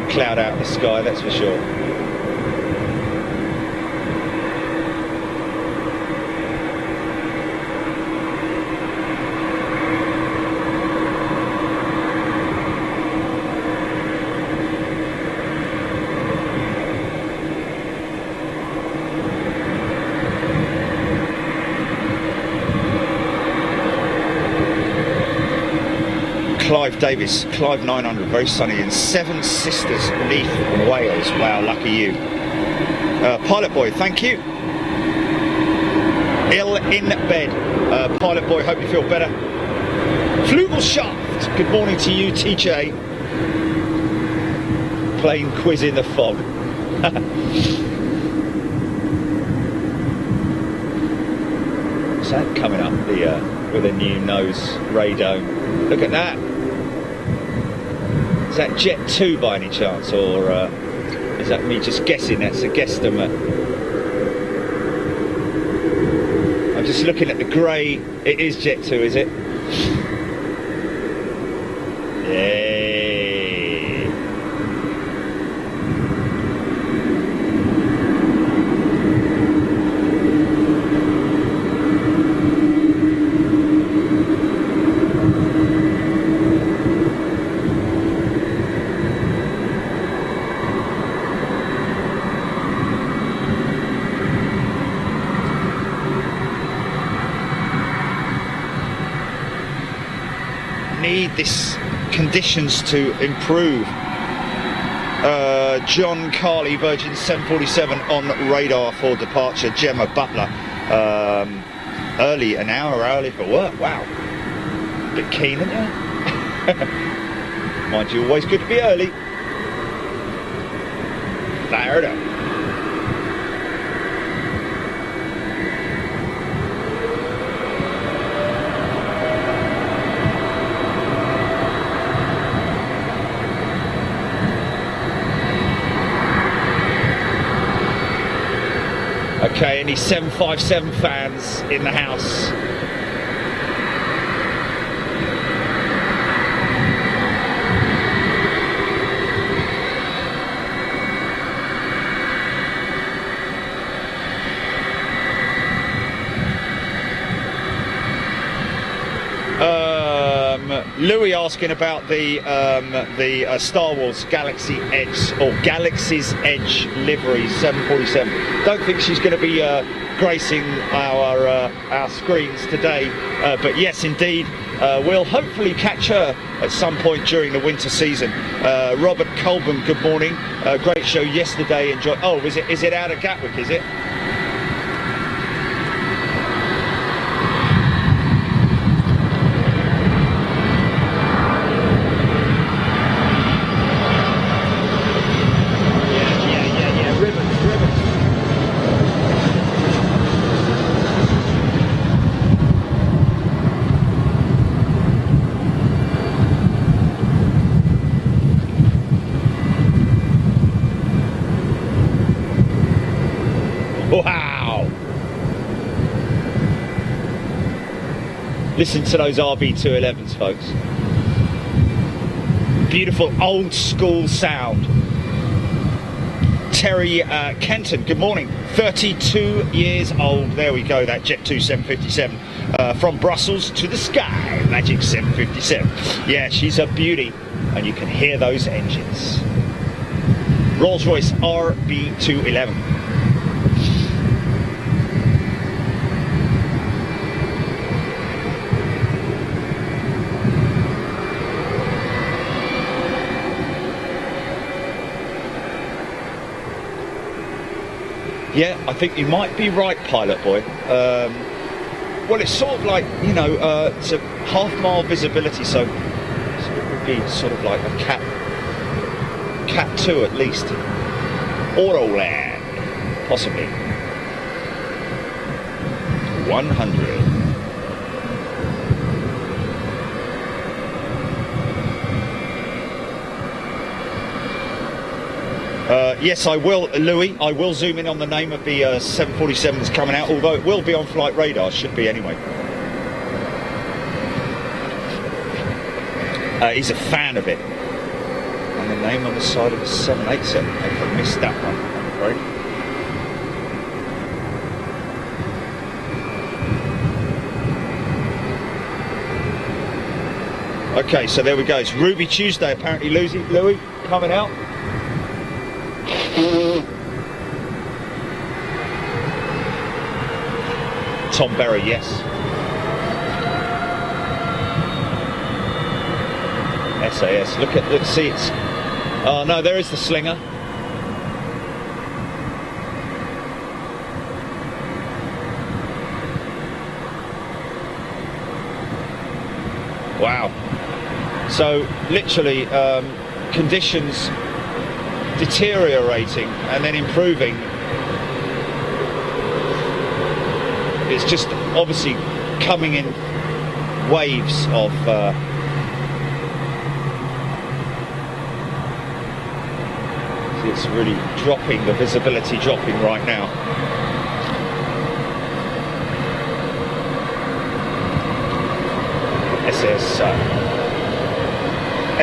cloud out of the sky, that's for sure. Clive Davis, Clive 900, very sunny in Seven Sisters, Leith, Wales. Wow, lucky you. Pilot Boy, thank you. Ill in bed. Pilot Boy, hope you feel better. Flugelschaft, good morning to you, TJ. Playing quiz in the fog. What's that coming up with a new nose radome? Look at that. Is that Jet 2 by any chance, or is that me just guessing? That's a guesstimate. I'm just looking at the grey. It is Jet 2, is it? Yay! Need this conditions to improve. John Carley, Virgin 747 on radar for departure. Gemma Butler, Early, an hour early for work. Wow. Bit keen, aren't you? Mind you, always good to be early. Fired up. Okay, any 757 fans in the house? Louis asking about the Star Wars Galaxy Edge or Galaxy's Edge livery 747. Don't think she's going to be gracing our screens today, but yes, indeed, we'll hopefully catch her at some point during the winter season. Robert Colburn, good morning. Great show yesterday. Enjoy. Oh, is it out of Gatwick? Is it? Wow! Listen to those RB211s, folks. Beautiful old school sound. Terry Kenton, good morning. 32 years old. There we go, that Jet 2 757. From Brussels to the sky, Magic 757. Yeah, she's a beauty, and you can hear those engines. Rolls-Royce RB211. Yeah, I think you might be right, Pilot Boy. Well, it's sort of like, you know, it's a half-mile visibility, so it would be sort of like a Cat 2 at least. Autoland, possibly. 100. Yes, I will, Louis. I will zoom in on the name of the 747 that's coming out, although it will be on flight radar, should be anyway. He's a fan of it. And the name on the side of the 787. I missed that one, I'm afraid. Okay, so there we go. It's Ruby Tuesday, apparently. Louis coming out. Tom Berry, yes. SAS. Let's see. It's. Oh no, there is the Slinger. Wow. So literally, conditions deteriorating and then improving. It's just obviously coming in waves of it's really dropping, the visibility dropping right now.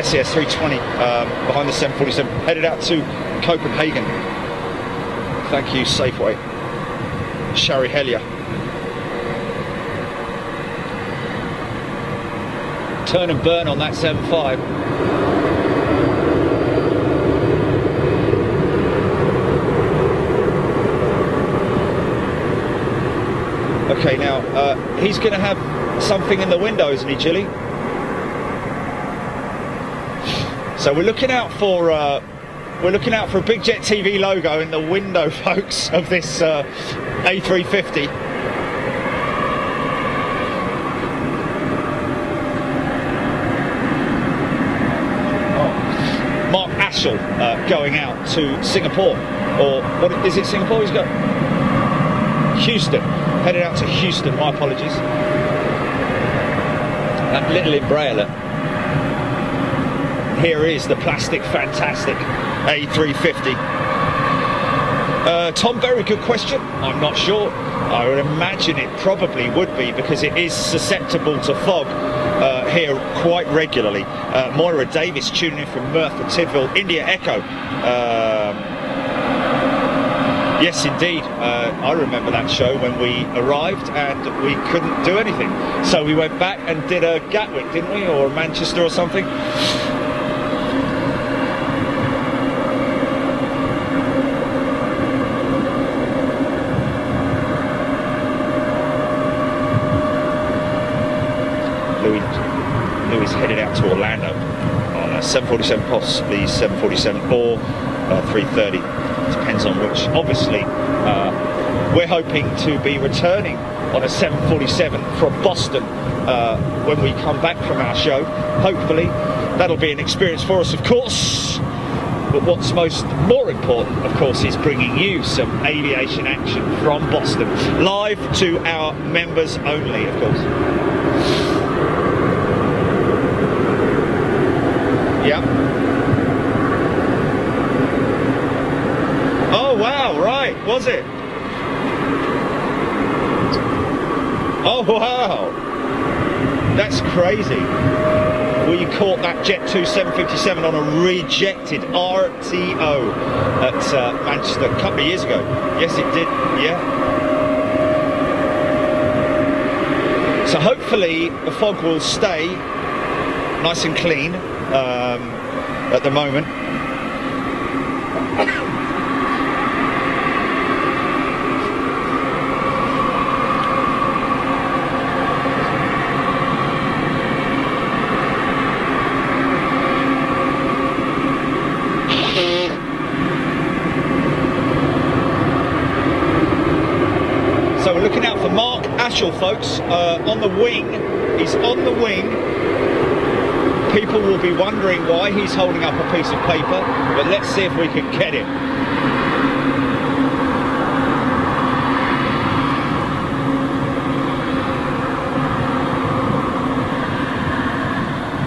SAS 320 behind the 747, headed out to Copenhagen. Thank you, Safeway. Sherry Hellier. Turn and burn on that 75. Okay, now he's going to have something in the window, isn't he, Jilly? So we're looking out for a Big Jet TV logo in the window, folks, of this A350. special going out to Singapore, or what is it? Singapore? He's got Houston. Headed out to Houston. My apologies. That little umbrella. Here is the plastic fantastic A350. Tom, very good question. I'm not sure. I would imagine it probably would be, because it is susceptible to fog here quite regularly. Moira Davis tuning in from Merthyr Tydfil, India Echo. Yes, indeed. I remember that show when we arrived and we couldn't do anything. So we went back and did a Gatwick, didn't we? Or Manchester or something. Louis headed out to Orlando on a 747, possibly 747 or 330. Depends on which. Obviously, we're hoping to be returning on a 747 from Boston when we come back from our show. Hopefully, that'll be an experience for us, of course. But what's more important, of course, is bringing you some aviation action from Boston, live to our members only, of course. Yeah. Oh wow, right, was it? Oh wow, that's crazy. Well, you caught that Jet 2 757 on a rejected RTO at Manchester a couple of years ago. Yes, it did, yeah. So hopefully the fog will stay nice and clean at the moment. So we're looking out for Mark Ashall, folks, on the wing. He's on the wing. People will be wondering why he's holding up a piece of paper, but let's see if we can get it.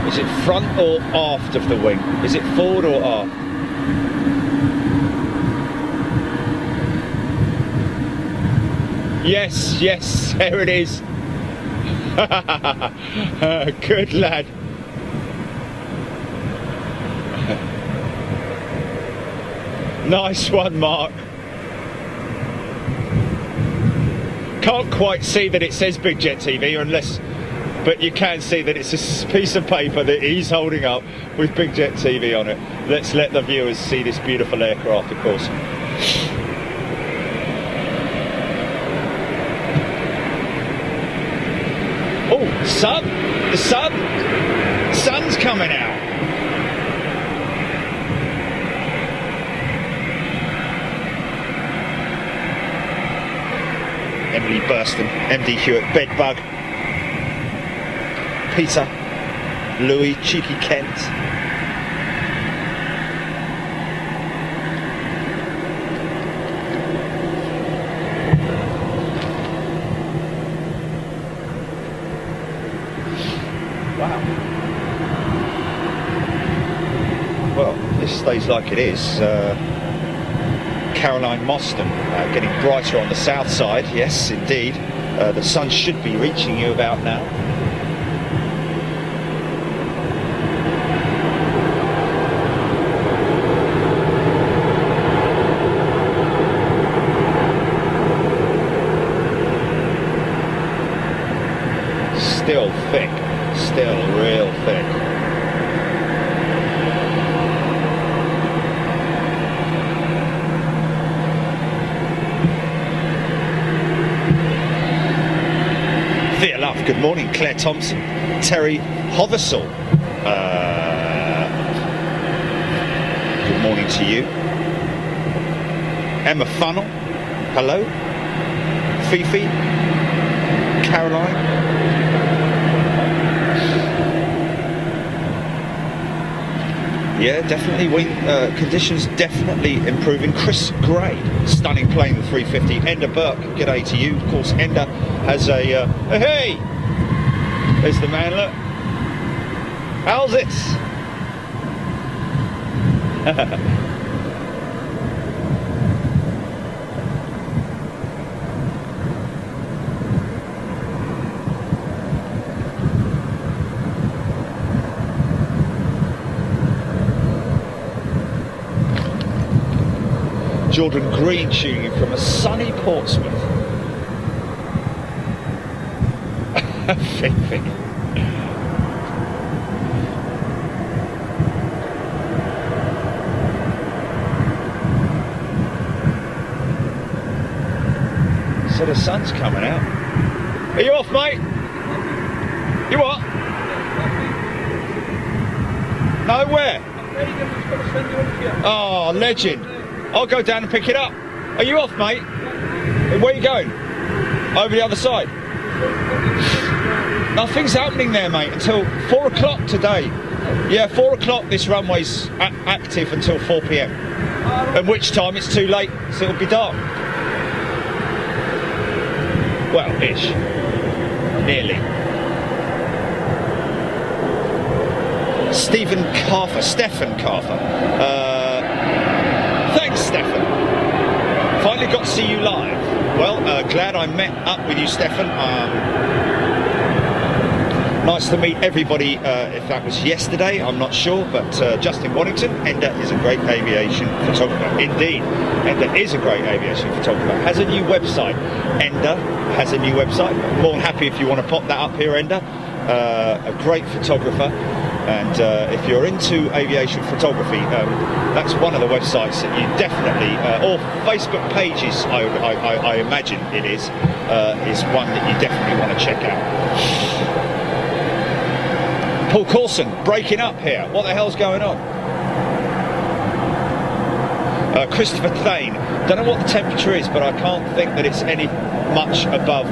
Is it front or aft of the wing? Is it forward or aft? Yes, yes, there it is. Good lad. Nice one, Mark. Can't quite see that it says Big Jet TV, but you can see that it's a piece of paper that he's holding up with Big Jet TV on it. Let's let the viewers see this beautiful aircraft, of course. Oh, sun! The sun's coming out. Emily Burston, MD Hewitt, Bedbug, Peter, Louis, Cheeky Kent. Wow. Well, this stays like it is. Caroline Moston getting brighter on the south side. Yes, indeed. The sun should be reaching you about now. Still thick, still real thick. Fear Love, good morning. Claire Thompson, Terry Hothersall, good morning to you. Emma Funnel, hello. Fifi, Caroline. Yeah, definitely. Conditions definitely improving. Chris Gray, stunning playing the 350. Enda Burke, g'day to you. Of course, Enda has a hey. There's the man. Look. How's this? Jordan Green tuning from a sunny Portsmouth. Fifi. So the sun's coming out. Are you off, mate? You what? No, where? Oh, legend. I'll go down and pick it up. Are you off, mate? Where are you going? Over the other side? Nothing's happening there, mate, until 4 o'clock today. Yeah, 4 o'clock this runway's active until 4 p.m. At which time it's too late, so it'll be dark. Well, ish. Nearly. Stephen Carver. Thanks, Stefan. Finally got to see you live. Well, glad I met up with you, Stefan. Nice to meet everybody. If that was yesterday, I'm not sure, but Justin Waddington, Enda is a great aviation photographer. Indeed, Enda is a great aviation photographer. Has a new website. Enda has a new website. More than happy if you want to pop that up here, Enda. A great photographer. And if you're into aviation photography, that's one of the websites that you definitely, or Facebook pages, I imagine it is one that you definitely want to check out. Paul Coulson, breaking up here. What the hell's going on? Christopher Thane, don't know what the temperature is, but I can't think that it's any much above,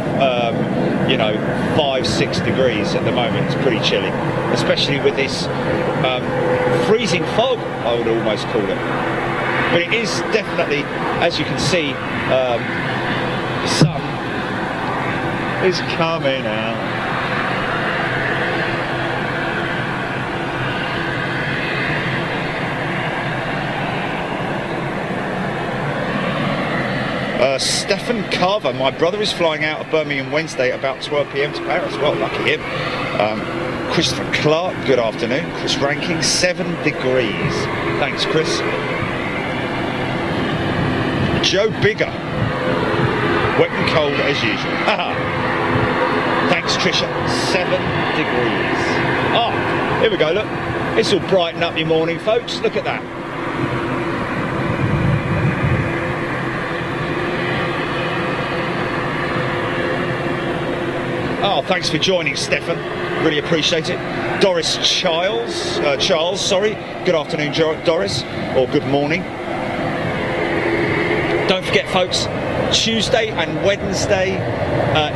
5-6 degrees at the moment. It's pretty chilly, especially with this freezing fog, I would almost call it. But it is definitely, as you can see, the sun is coming out. Stefan Carver, my brother is flying out of Birmingham Wednesday about 12 p.m. to Paris. Well, lucky him. Christopher Clark, good afternoon. Chris Ranking, 7 degrees. Thanks, Chris. Joe Bigger, wet and cold as usual. Thanks, Trisha. 7 degrees. Ah, here we go, look. This will brighten up your morning, folks. Look at that. Oh, thanks for joining, Stefan. Really appreciate it. Doris Charles, good afternoon, Doris, or good morning. Don't forget, folks, Tuesday and Wednesday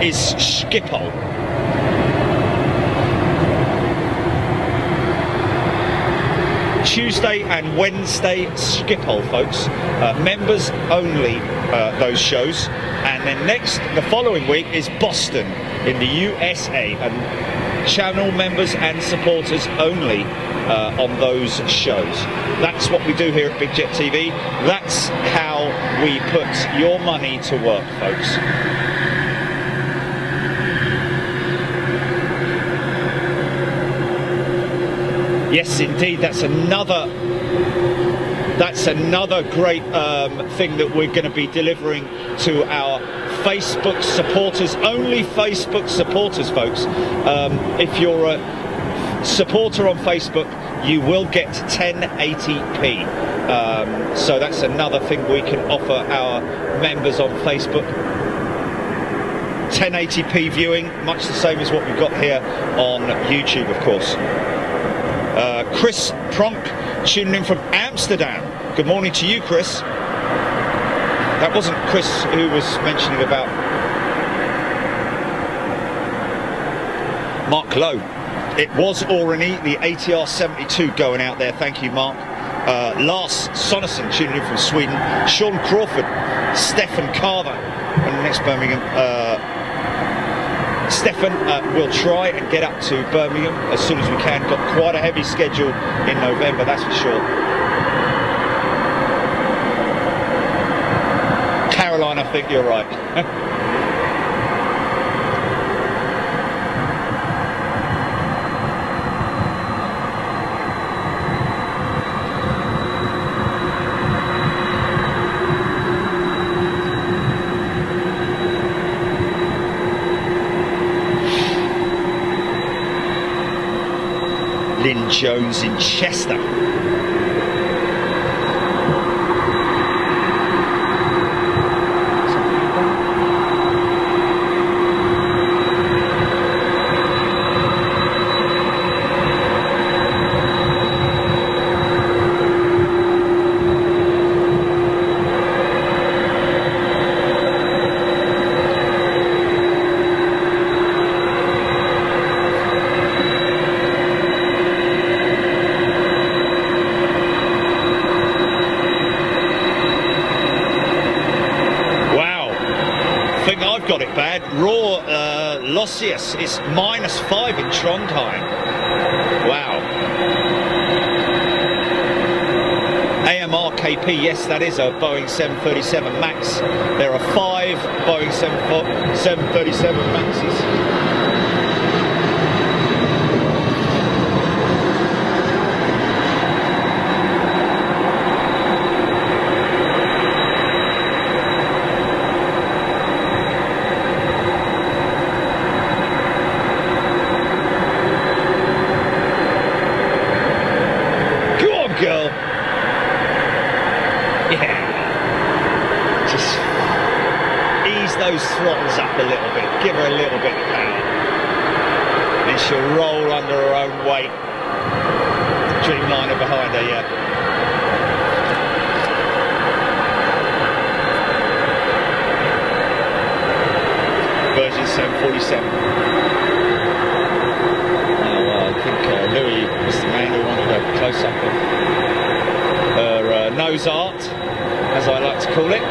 is Schiphol. Tuesday and Wednesday Schiphol, folks. Members only, those shows. And then the following week is Boston in the USA, and channel members and supporters only on those shows. That's what we do here at Big Jet TV. That's how we put your money to work, folks. Yes, indeed, that's another great thing that we're going to be delivering to our Facebook supporters, only Facebook supporters, folks. If you're a supporter on Facebook, you will get 1080p. So that's another thing we can offer our members on Facebook. 1080p viewing, much the same as what we've got here on YouTube, of course. Chris Pronk tuning in from Amsterdam. Good morning to you, Chris. That wasn't Chris who was mentioning about Mark Lowe. It was Orani, the ATR 72 going out there. Thank you, Mark. Lars Sonnerson tuning in from Sweden. Sean Crawford, Stefan Carver, and next Birmingham. Stefan will try and get up to Birmingham as soon as we can. Got quite a heavy schedule in November, that's for sure. Caroline, I think you're right. Lynn Jones in Chester. Got it bad. Raw Lossius is -5 in Trondheim. Wow. AMRKP, yes, that is a Boeing 737 MAX. There are 5 Boeing 737 MAXes. Girl. Yeah. Just ease those throttles up a little bit. Give her a little bit of power. Then she'll roll under her own weight. Dreamliner behind her, yeah. Version 747. I think Louis was the man who wanted a close-up of her nose art, as I like to call it.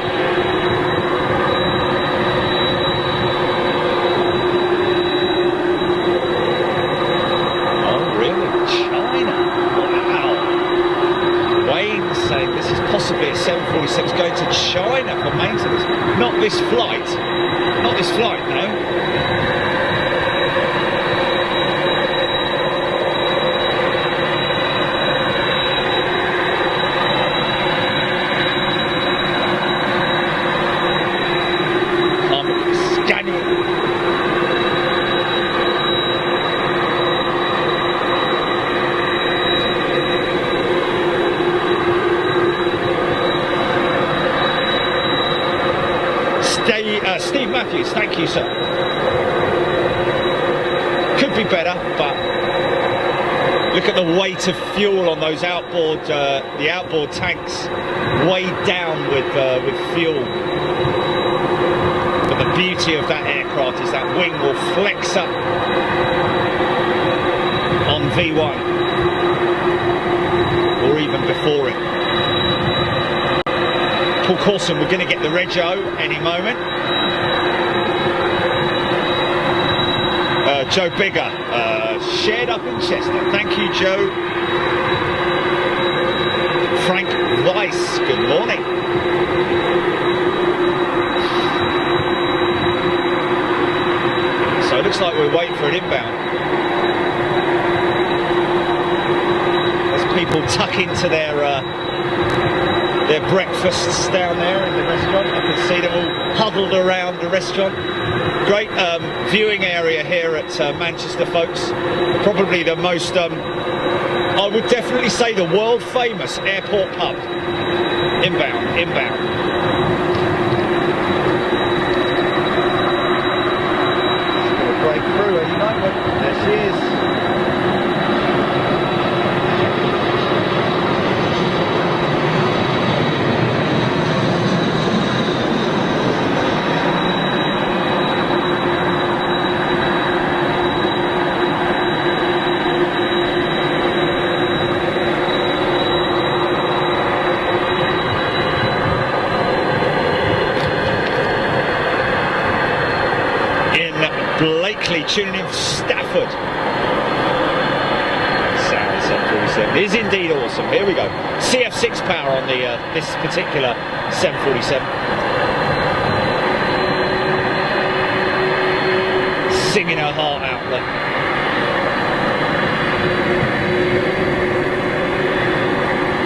Oh, really? China? Wow. Wayne's saying this is possibly a 746 going to China for maintenance. Not this flight. Not this flight, no. Steve Matthews, thank you, sir. Could be better, but look at the weight of fuel on those outboard, the outboard tanks, weighed down with fuel. But the beauty of that aircraft is that wing will flex up on V1, or even before it. Paul Coulson, we're going to get the Rego any moment. Joe Bigger, shared up in Chester. Thank you, Joe. Frank Weiss, good morning. So it looks like we're waiting for an inbound. As people tuck into their breakfasts down there in the restaurant. I can see them all huddled around the restaurant. Great viewing area here at Manchester, folks. Probably the most, I would definitely say, the world famous airport pub. Inbound. She's going to break through any moment. There she is. tuning in from Stafford. Sound 747 is indeed awesome. Here we go. CF6 power on the this particular 747. Singing her heart out there.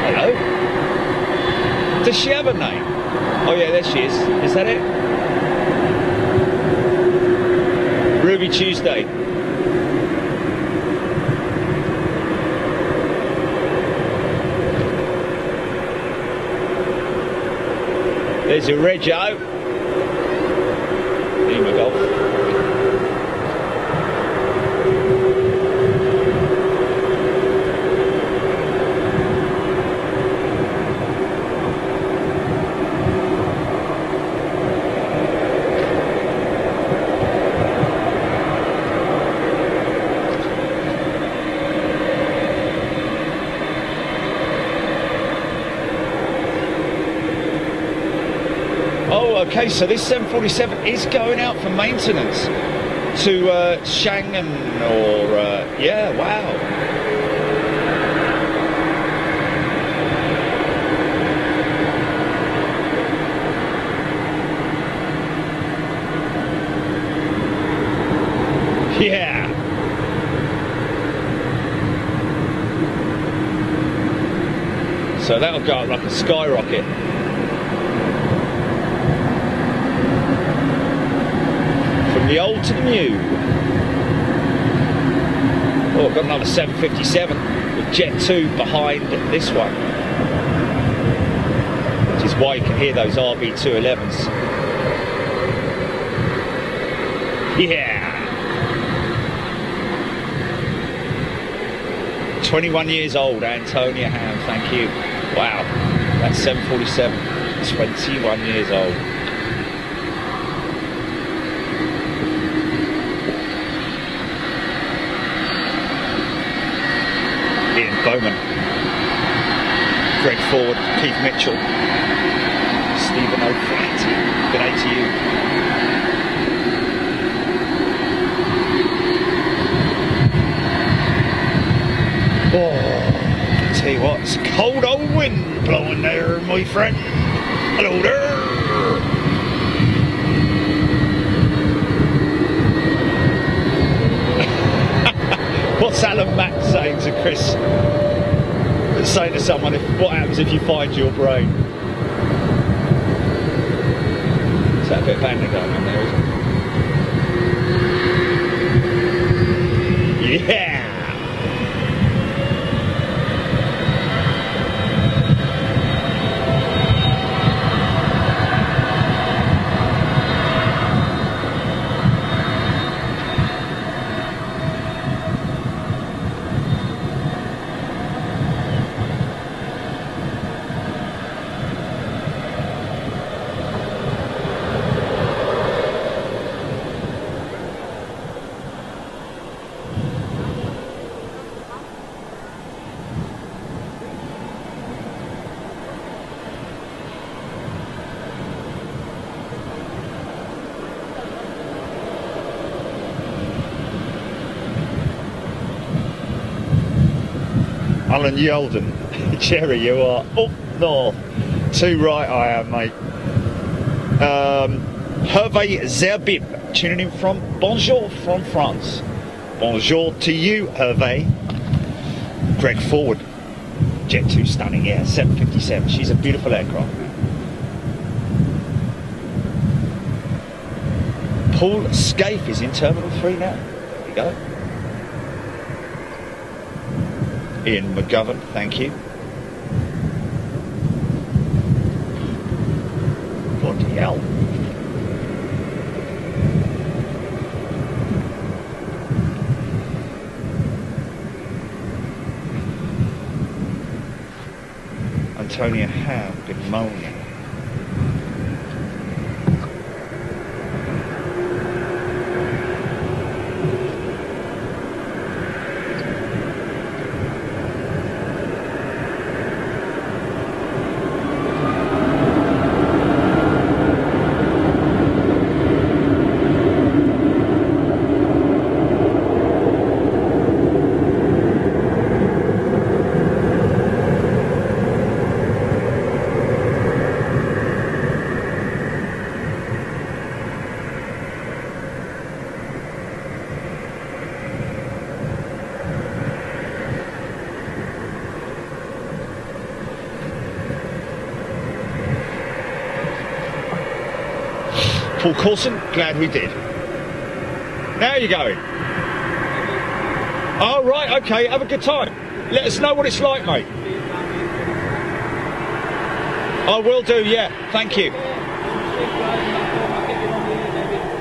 Hello? Does she have a name? Oh yeah, there she is. Is that it? Ruby Tuesday. There's your Rego. Lima Golf. Okay, so this 747 is going out for maintenance to Shanghai or yeah, wow. Yeah. So that'll go up like a skyrocket. The old to the new. Oh, I've got another 757 with Jet 2 behind this one, which is why you can hear those RB211s. Yeah. 21 years old, Antonia Ham, thank you. Wow, that's 747, 21 years old. Bowman, Greg Ford, Keith Mitchell, Stephen O'Flaherty, good day to you. Oh, I tell you what, it's a cold old wind blowing there, my friend. Hello there. What's Alan Mack saying to Chris? Saying to someone, what happens if you find your brain? Is that a bit of banter going on there, isn't it? Yeah! Alan Yelden, Jerry, you are up north. Too right I am, mate. Hervé Zerbib, tuning in from Bonjour from France. Bonjour to you, Hervé. Greg Forward, Jet 2 stunning, yeah, 757. She's a beautiful aircraft. Paul Scaife is in Terminal 3 now. There we go. Ian McGovern, thank you. Bloody hell. Antonia Ham been moaning. Paul Coulson, glad we did. Now you're going. Oh, right, okay, have a good time. Let us know what it's like, mate. I will do, yeah, thank you.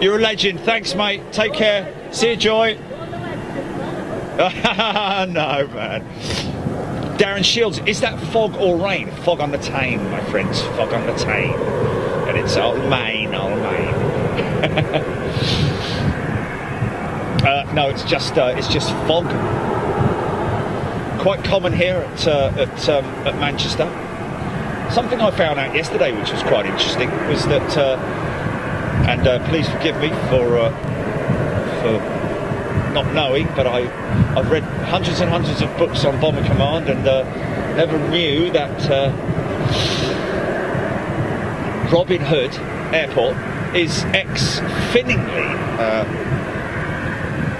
You're a legend, thanks, mate. Take care. See you, Joy. No, man. Darren Shields, is that fog or rain? Fog on the Tame, my friends, fog on the Tame. And it's old Maine, old Maine. No, it's just fog. Quite common here at Manchester. Something I found out yesterday, which was quite interesting, was that, and please forgive me for not knowing, but I've read hundreds and hundreds of books on Bomber Command, and never knew that Robin Hood Airport is ex-Finningley,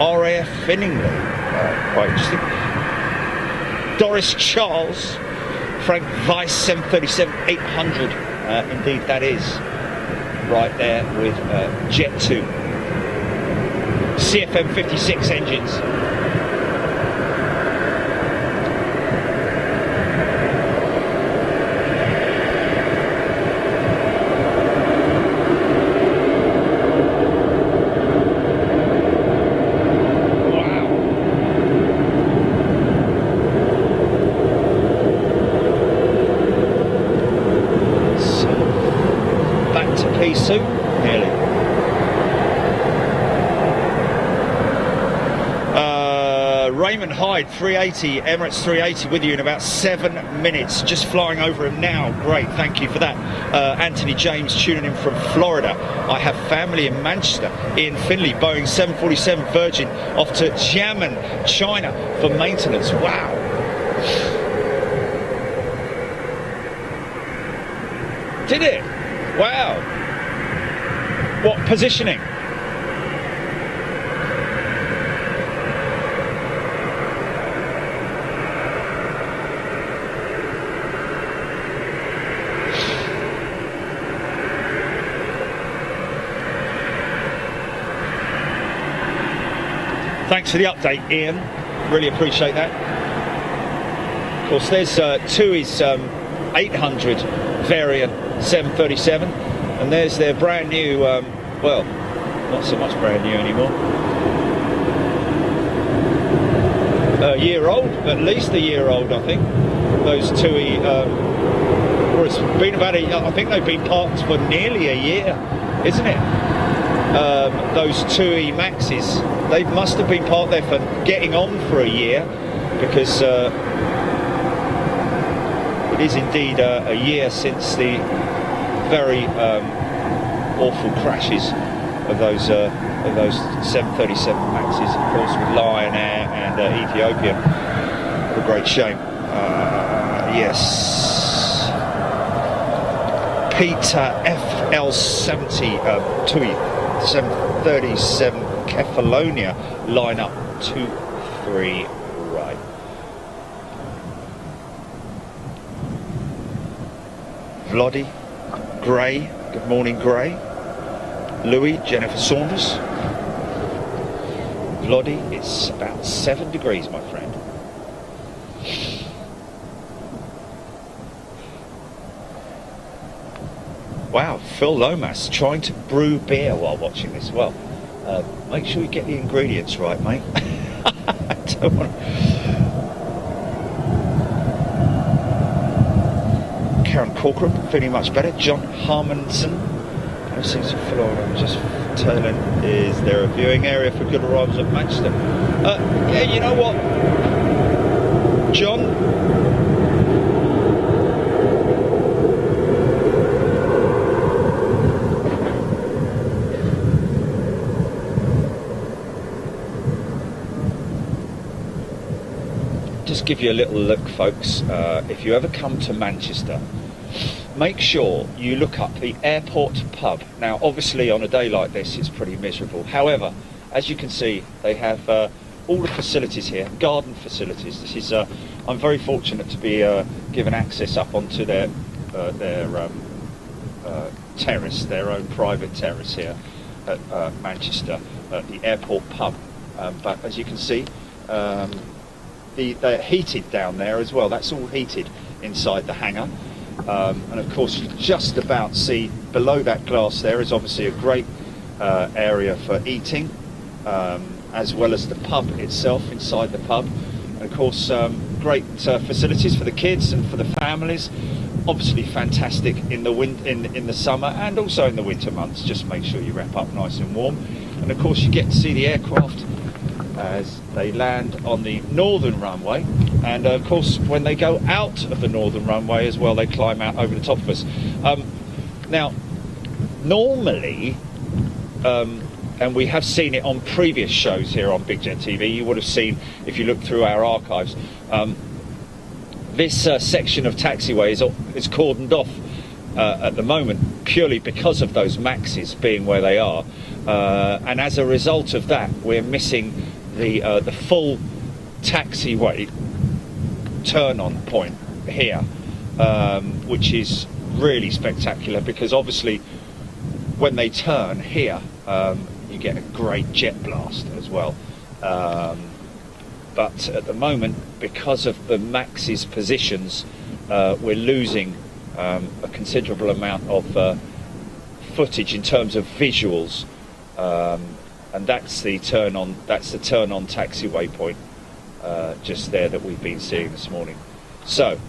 RAF Finningley. Quite interesting. Doris Charles, Frank Weiss 737-800, indeed that is, right there with Jet 2. CFM 56 engines. Soon, nearly. Raymond Hyde, 380, Emirates 380 with you in about 7 minutes. Just flying over him now. Great, thank you for that. Anthony James tuning in from Florida. I have family in Manchester. Ian Finley, Boeing 747 Virgin, off to Xiamen, China for maintenance. Wow. Did it? Wow. What positioning? Thanks for the update, Ian. Really appreciate that. Of course, there's TUI's 800 variant 737. And there's their brand new, well, not so much brand new anymore. A year old, at least a year old, I think. Those TUI, or it's been about I think they've been parked for nearly a year, isn't it? Those TUI Maxes, they must have been parked there for getting on for a year, because it is indeed a year since the very awful crashes of those 737 Maxes, of course, with Lion Air and Ethiopia. What a great shame. Yes. Peter FL70 TUI 737 Kefalonia, line up 2-3 right. Vloddy Gray, good morning, Gray. Louis, Jennifer Saunders. Vloddy, it's about 7 degrees, my friend. Wow, Phil Lomas trying to brew beer while watching this. Well, make sure you get the ingredients right, mate. I don't want to... Karen Corcoran, feeling much better. John Harmonson, no seems to fill on. Just turning. Is there a viewing area for good arrivals at Manchester? Yeah, you know what, John? Just give you a little look, folks. If you ever come to Manchester, make sure you look up the airport pub. Now, obviously, on a day like this, it's pretty miserable. However, as you can see, they have all the facilities here, garden facilities. This is, I'm very fortunate to be given access up onto their terrace, their own private terrace here at Manchester, at the airport pub. But as you can see, they're heated down there as well. That's all heated inside the hangar. And of course, you just about see below that glass there is obviously a great area for eating, as well as the pub itself, inside the pub. And of course, great facilities for the kids and for the families. Obviously fantastic in the summer and also in the winter months. Just make sure you wrap up nice and warm. And of course, you get to see the aircraft as they land on the northern runway, and of course when they go out of the northern runway as well, they climb out over the top of us. Now normally, and we have seen it on previous shows here on Big Jet TV, you would have seen, if you look through our archives, this section of taxiway is cordoned off at the moment purely because of those Maxes being where they are, and as a result of that we're missing the full taxiway turn-on point here, which is really spectacular, because obviously when they turn here, you get a great jet blast as well. But at the moment, because of the Max's positions, we're losing a considerable amount of footage in terms of visuals. And that's the turn-on taxiway point just there that we've been seeing this morning. So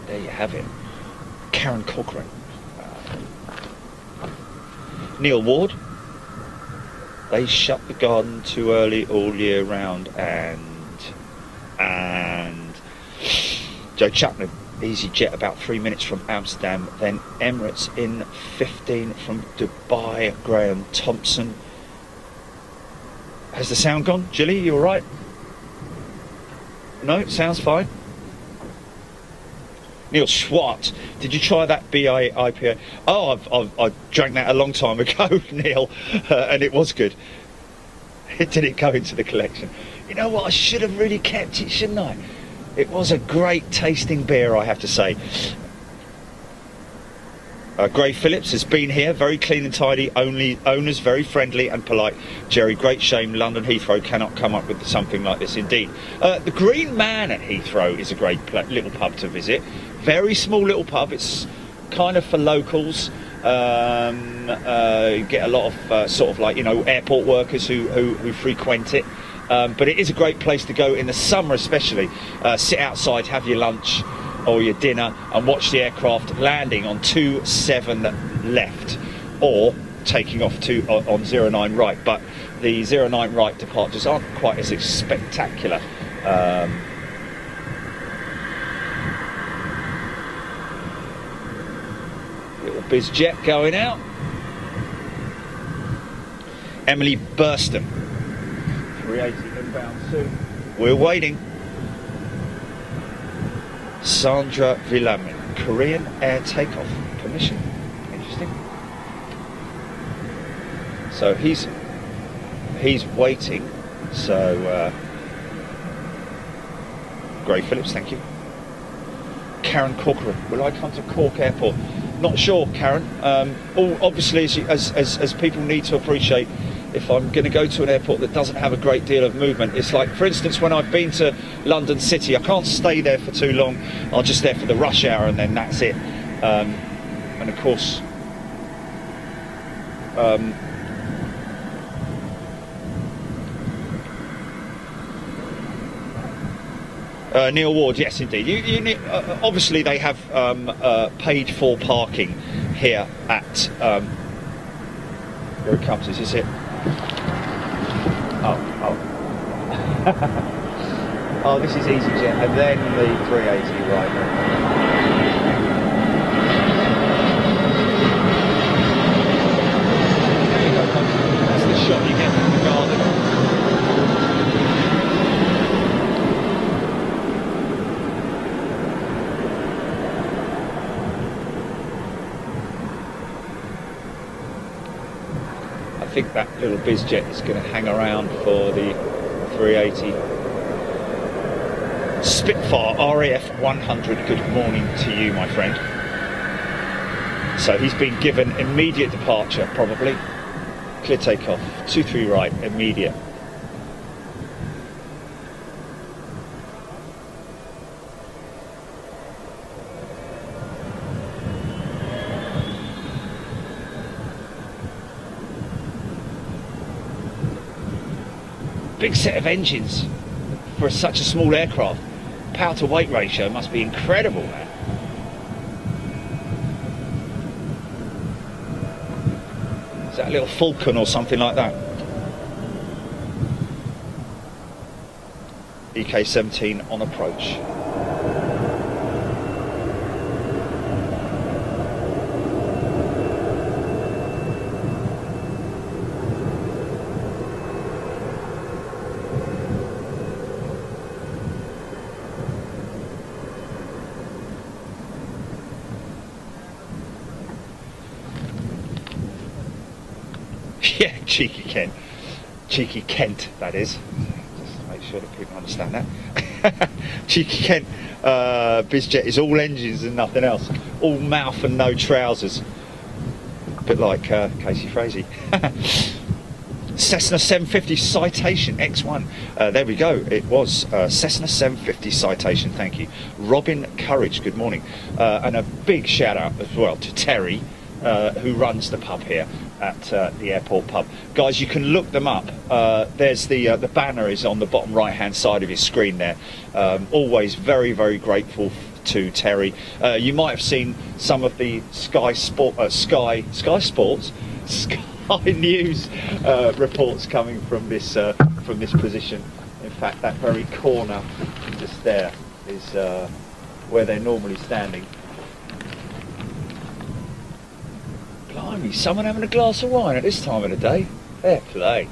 there you have it. Karen Corcoran, Neil Ward. They shut the garden too early all year round, and Joe Chapman, EasyJet about 3 minutes from Amsterdam, then Emirates in 15 from Dubai. Graham Thompson. Has the sound gone? Jilly, you all right? No, sounds fine. Neil Schwartz, did you try that BI IPA? Oh, I drank that a long time ago, Neil, and it was good. It didn't go into the collection. You know what? I should have really kept it, shouldn't I? It was a great tasting beer, I have to say. Gray Phillips has been here, very clean and tidy, owners very friendly and polite. Jerry, great shame London Heathrow cannot come up with something like this indeed. The Green Man at Heathrow is a great little pub to visit. Very small little pub, it's kind of for locals. You get a lot of sort of like, you know, airport workers who frequent it. But it is a great place to go in the summer especially. Sit outside, have your lunch or your dinner and watch the aircraft landing on 27 left or taking off on 09 right. But the 09 right departures aren't quite as spectacular. Little biz jet going out. Emily Burston, 380 inbound soon. We're waiting. Sandra Villamin, Korean air takeoff permission. Interesting. So he's waiting. So Gray Phillips, thank you. Karen Corcoran, will I come to Cork Airport? Not sure, Karen. Obviously, as people need to appreciate, if I'm going to go to an airport that doesn't have a great deal of movement, it's like, for instance, when I've been to London City, I can't stay there for too long. I'm just there for the rush hour and then that's it. And of course, Neil Ward, yes indeed. You need, obviously they have paid for parking here at, here it comes, is it? Oh, this is EasyJet, and then the 380, right. That's the shot you get from the garden. I think that little bizjet is going to hang around for the 380. Spitfire RAF 100, good morning to you, my friend. So he's been given immediate departure, probably. Clear takeoff, 23 right, immediate. Big set of engines for such a small aircraft. Power to weight ratio must be incredible, man. Is that a little Falcon or something like that? EK-17 on approach. Yeah, cheeky Kent. Cheeky Kent, that is. Just to make sure that people understand that. Cheeky Kent, BizJet is all engines and nothing else. All mouth and no trousers. A bit like Casey Frazee. Cessna 750 Citation X1. There we go. It was Cessna 750 Citation. Thank you. Robin Courage, good morning. And a big shout out as well to Terry, who runs the pub here at the airport pub. Guys, you can look them up. There's the banner is on the bottom right hand side of your screen there. Always very, very grateful to Terry. You might have seen some of the Sky News reports coming from this position. In fact, that very corner just there is where they're normally standing. Blimey, someone having a glass of wine at this time of the day. Fair play.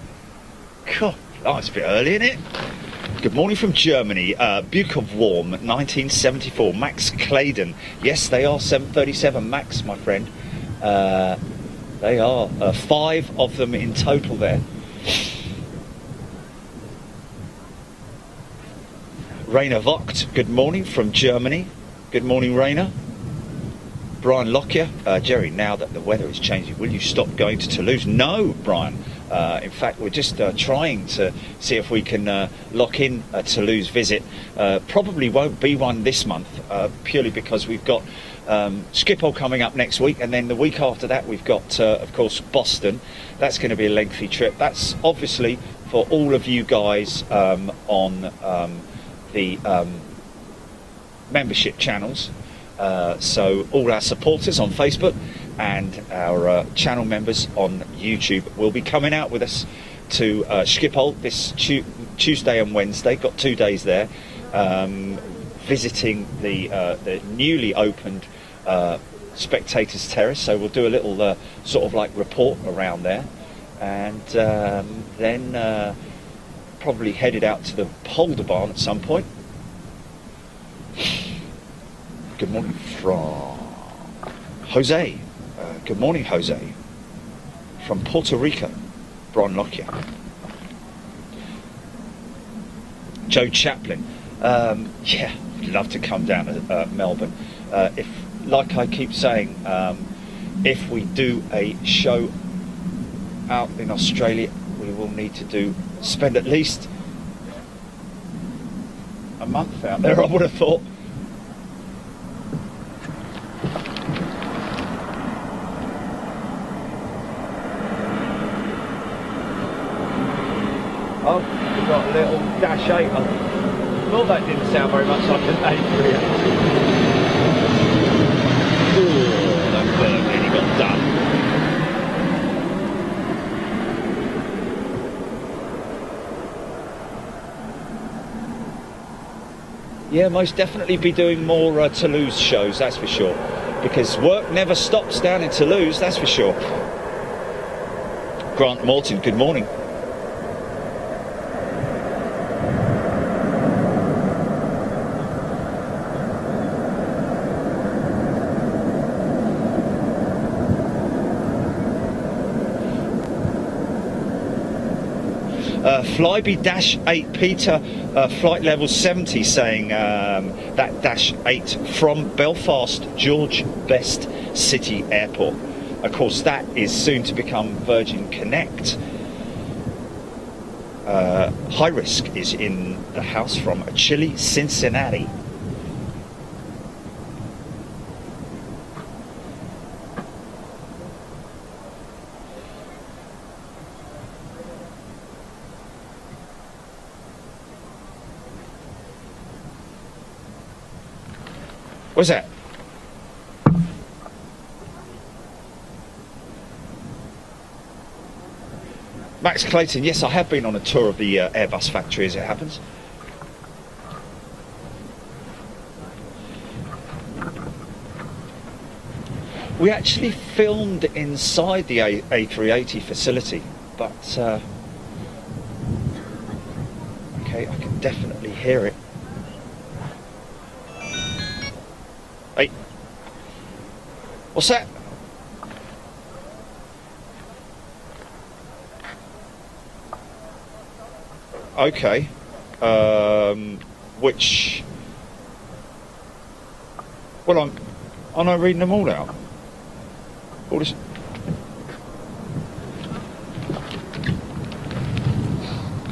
God, it's a bit early, isn't it? Good morning from Germany. Bukov Warm, 1974. Max Claydon. Yes, they are 737 Max, my friend. They are 5 of them in total there. Rainer Vogt, good morning from Germany. Good morning, Rainer. Brian Lockyer, Jerry, now that the weather is changing, will you stop going to Toulouse? No, Brian. In fact, we're just trying to see if we can lock in a Toulouse visit. Probably won't be one this month, purely because we've got Schiphol coming up next week, and then the week after that we've got, of course, Boston. That's going to be a lengthy trip. That's obviously for all of you guys on the membership channels. So all our supporters on Facebook and our channel members on YouTube will be coming out with us to Schiphol this Tuesday and Wednesday. Got 2 days there, visiting the newly opened Spectators Terrace. So we'll do a little sort of like report around there, and then probably headed out to the Polder Barn at some point. Good morning from Jose. Good morning, Jose. From Puerto Rico, Brian Lockyer. Joe Chaplin. Yeah, I'd love to come down to Melbourne. If, like I keep saying, if we do a show out in Australia, we will need to spend at least a month out there, I would have thought. Oh, we've got a little Dash 8. Well, that didn't sound very much like an A3. Ooh, that bird really got done. Yeah, most definitely be doing more Toulouse shows, that's for sure. Because work never stops down in Toulouse, that's for sure. Grant Morton, good morning. Flyby-8 Peter, flight level 70, saying that Dash 8 from Belfast George Best City Airport. Of course, that is soon to become Virgin Connect. High Risk is in the house from Chile, Cincinnati. What's that? Max Clayton, yes, I have been on a tour of the Airbus factory, as it happens. We actually filmed inside the A380 facility, but okay, I can definitely hear it. Hey, what's that? Okay, which, well, I'm not reading them all out. All this.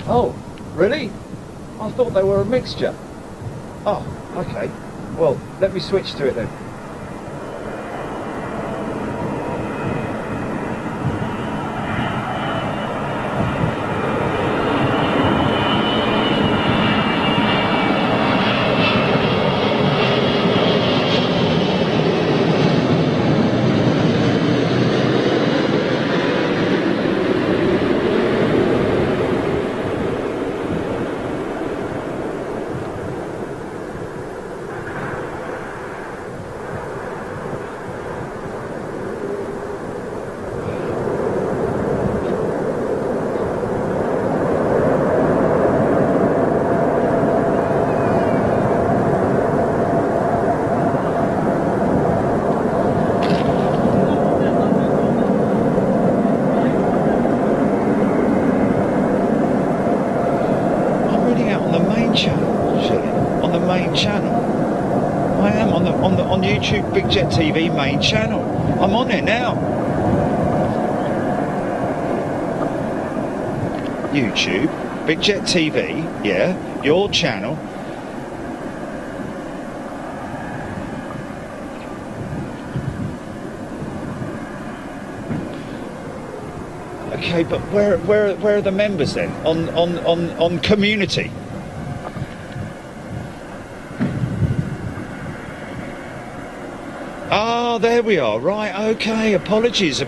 Oh, really? I thought they were a mixture. Oh, okay. Well, let me switch to it then. On YouTube, Big Jet TV main channel. I'm on it now. YouTube, Big Jet TV, yeah, your channel. Okay, but where are the members then? On community. Oh, there we are. Right, okay. Apologies,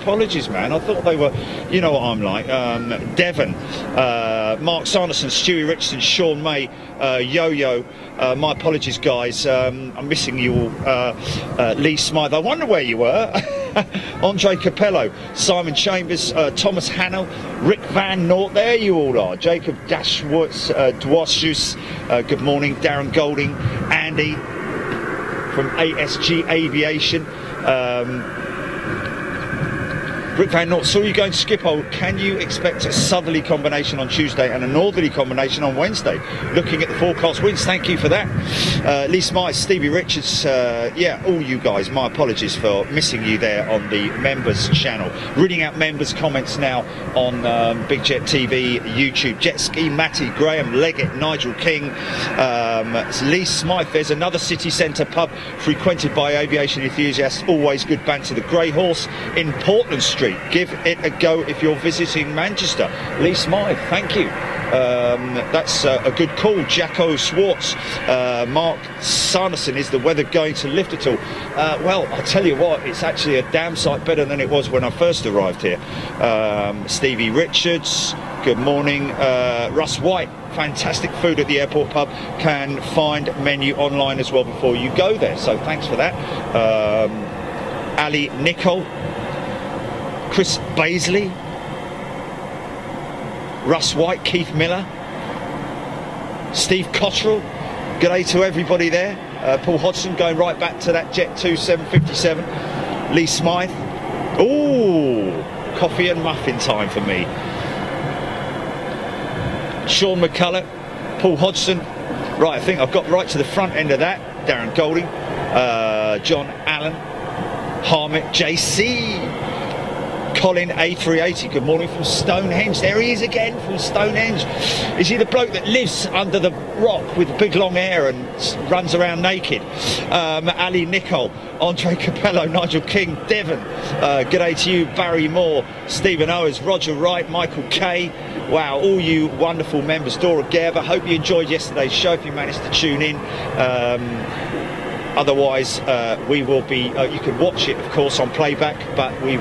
man. I thought they were, you know what I'm like. Devon, Mark Sanderson, Stewie Richardson, Sean May, Yo-Yo. My apologies, guys. I'm missing you all. Lee Smythe. I wonder where you were. Andre Capello, Simon Chambers, Thomas Hannell, Rick Van Nort. There you all are. Jacob Dashwoods, Dwashus. Good morning. Darren Golding, Andy from ASG Aviation. Rick Van Nort, saw you going to Schiphol. Can you expect a southerly combination on Tuesday and a northerly combination on Wednesday? Looking at the forecast winds, thank you for that. Lee Smythe, Stevie Richards, yeah, all you guys, my apologies for missing you there on the members channel. Reading out members' comments now on Big Jet TV, YouTube. Jet Ski, Matty, Graham, Leggett, Nigel King, Lee Smythe. There's another city centre pub frequented by aviation enthusiasts. Always good banter. The Grey Horse in Portland Street. Give it a go if you're visiting Manchester. Lee Smythe, thank you. That's a good call. Jacko Swartz, Mark Sanderson, is the weather going to lift at all? Well, I'll tell you what, it's actually a damn sight better than it was when I first arrived here. Stevie Richards, good morning. Russ White, fantastic food at the airport pub. Can find menu online as well before you go there, so thanks for that. Ali Nicol, Chris Baisley, Russ White, Keith Miller, Steve Cottrell, good day to everybody there. Paul Hodgson going right back to that Jet 2 757. Lee Smythe. Ooh, coffee and muffin time for me. Sean McCulloch, Paul Hodgson. Right, I think I've got right to the front end of that. Darren Golding, John Allen, Harmit, JC, Colin A380, good morning from Stonehenge. There he is again from Stonehenge. Is he the bloke that lives under the rock with big long hair and runs around naked? Ali Nicol, Andre Capello, Nigel King, Devon, g'day to you, Barry Moore, Stephen Owens, Roger Wright, Michael Kay. Wow, all you wonderful members. Dora Gerber, hope you enjoyed yesterday's show if you managed to tune in. Otherwise, we will be. You can watch it, of course, on playback, but I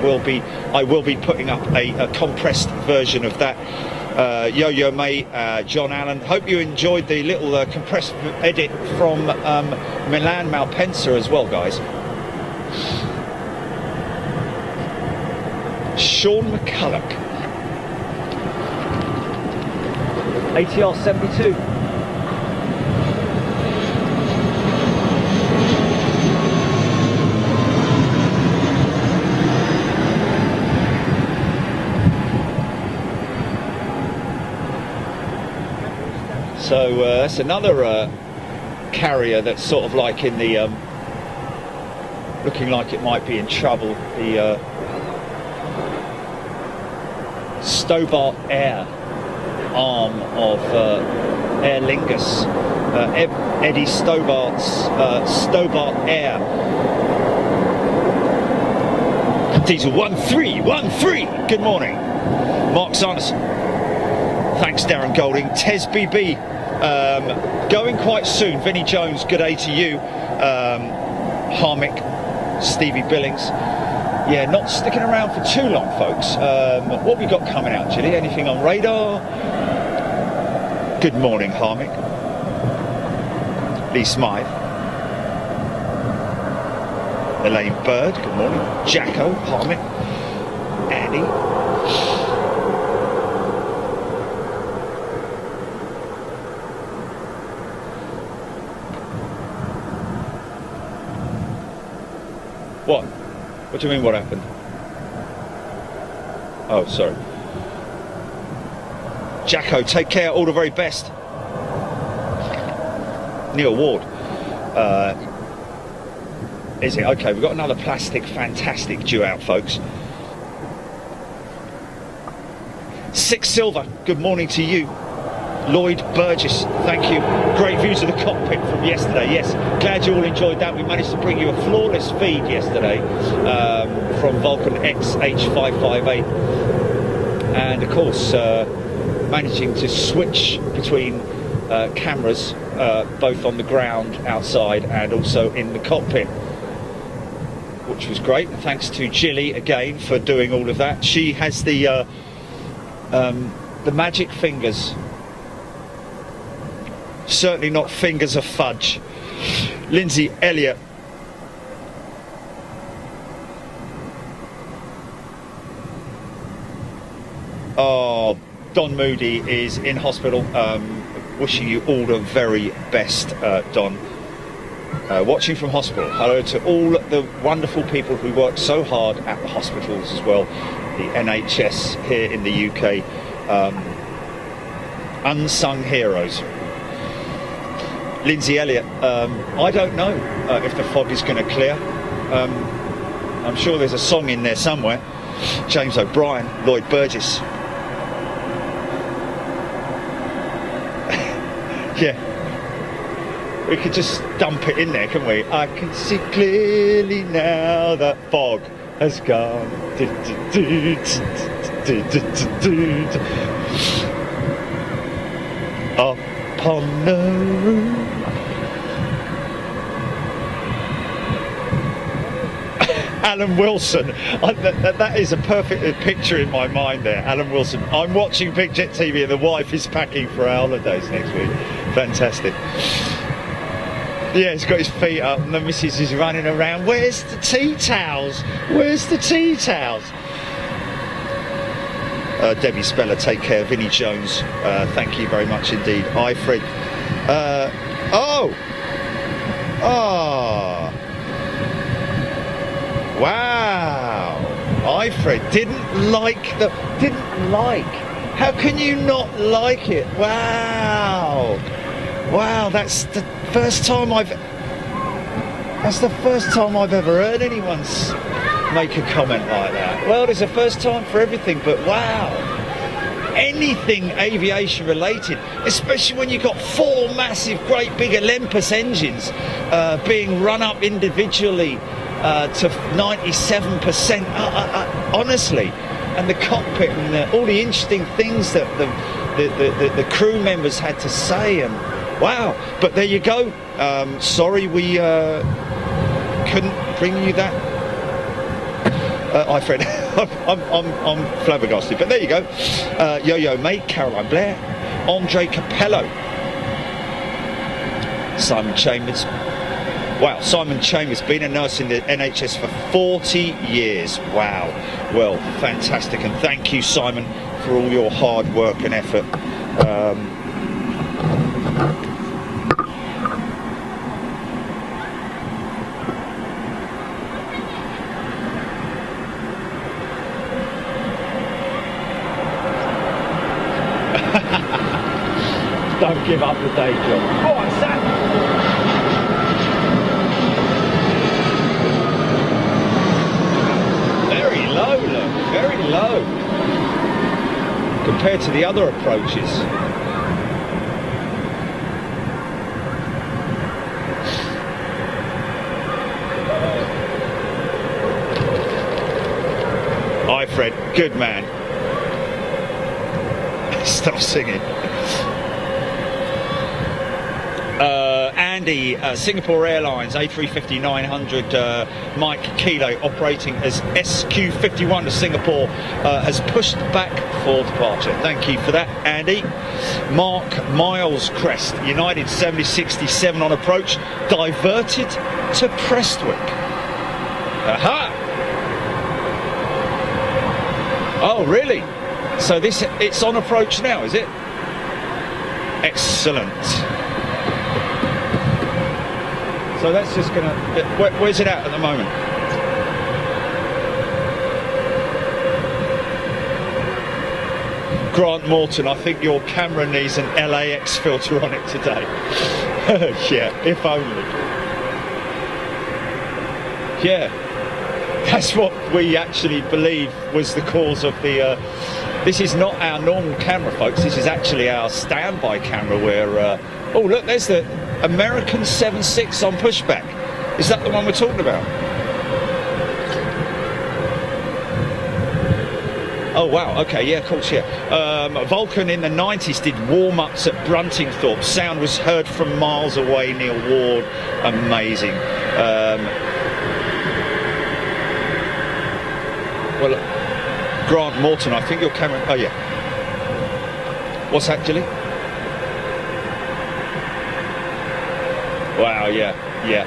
will be putting up a compressed version of that. Yo-Yo May, John Allen. Hope you enjoyed the little compressed edit from Milan Malpensa as well, guys. Sean McCulloch, ATR 72. So that's another carrier that's sort of like in the looking like it might be in trouble. The Stobart Air arm of Aer Lingus, Eddie Stobart's Stobart Air. Diesel 1313. Good morning, Mark Sanderson. Thanks, Darren Golding. Tez BB, going quite soon. Vinnie Jones, good day to you. Harmick, Stevie Billings. Yeah, not sticking around for too long, folks. What we got coming out, Gilly? Anything on radar? Good morning, Harmick. Lee Smythe. Elaine Bird, good morning. Jacko, Harmick. Andy. What? What do you mean, what happened? Oh, sorry. Jacko, take care, all the very best. Neil Ward. Is it? Okay, we've got another plastic fantastic due out, folks. Six Silver, good morning to you. Lloyd Burgess, thank you. Great views of the cockpit from yesterday. Yes, glad you all enjoyed that. We managed to bring you a flawless feed yesterday from Vulcan XH558, and of course managing to switch between cameras both on the ground outside and also in the cockpit, which was great. Thanks to Jilly again for doing all of that. She has the magic fingers. Certainly not fingers of fudge. Lindsay Elliott. Oh, Don Moody is in hospital. Wishing you all the very best, Don. Watching from hospital. Hello to all the wonderful people who work so hard at the hospitals as well. The NHS here in the UK. Unsung heroes. Lindsay Elliott, I don't know if the fog is going to clear. I'm sure there's a song in there somewhere. James O'Brien, Lloyd Burgess. Yeah, we could just dump it in there, couldn't we? I can see clearly now that fog has gone. Upon the roof. Alan Wilson, that is a perfect picture in my mind there. Alan Wilson, I'm watching Big Jet TV and the wife is packing for our holidays next week. Fantastic. Yeah, he's got his feet up and the missus is running around. Where's the tea towels? Where's the tea towels? Debbie Speller, take care. Vinnie Jones, thank you very much indeed. Ifred. Wow. Ifred didn't like How can you not like it? Wow. Wow, that's the first time I've ever heard anyone make a comment like that. Well, there's a first time for everything, but wow. Anything aviation related, especially when you've got 4 massive, great big Olympus engines being run up individually to 97%, honestly. And the cockpit and all the interesting things that the crew members had to say, and wow. But there you go. Sorry we couldn't bring you that. Hi Fred. I'm flabbergasted, but there you go. Yo-Yo Mate, Caroline Blair, Andre Capello, Simon Chambers. Wow, Simon Chambers, been a nurse in the NHS for 40 years. Wow. Well, fantastic, and thank you, Simon, for all your hard work and effort. Don't give up the day job. Go on, Sam. Very low, look. Very low. Compared to the other approaches. Hi, Fred. Good man. Stop singing. Andy, Singapore Airlines A350-900 Mike Kilo operating as SQ51 to Singapore has pushed back for departure. Thank you for that, Andy. Mark Miles Crest, United 7067 on approach, diverted to Prestwick. Aha! Oh, really? So it's on approach now, is it? Excellent. So that's just gonna, where's it at the moment? Grant Morton, I think your camera needs an LAX filter on it today. Yeah, if only. Yeah, that's what we actually believe was the cause of the, this is not our normal camera, folks. This is actually our standby camera where, oh look, there's the American 7.6 on pushback. Is that the one we're talking about? Oh wow, okay, yeah, of course, yeah. Vulcan in the 90s did warm-ups at Bruntingthorpe. Sound was heard from miles away, Neil Ward. Amazing. Well, Grant Morton, I think your camera, oh yeah. What's that, Gilly? Wow, yeah, yeah.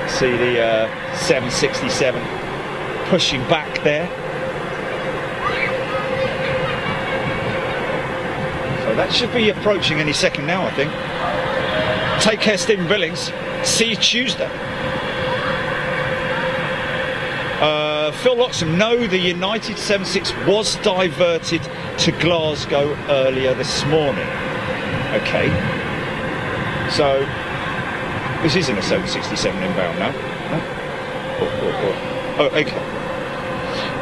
See the 767 pushing back there. So that should be approaching any second now, I think. Take care, Stephen Billings. See you Tuesday. Phil Loxham, no, the United 76 was diverted to Glasgow earlier this morning. Okay. So, this isn't a 767 inbound now. No? Oh, okay.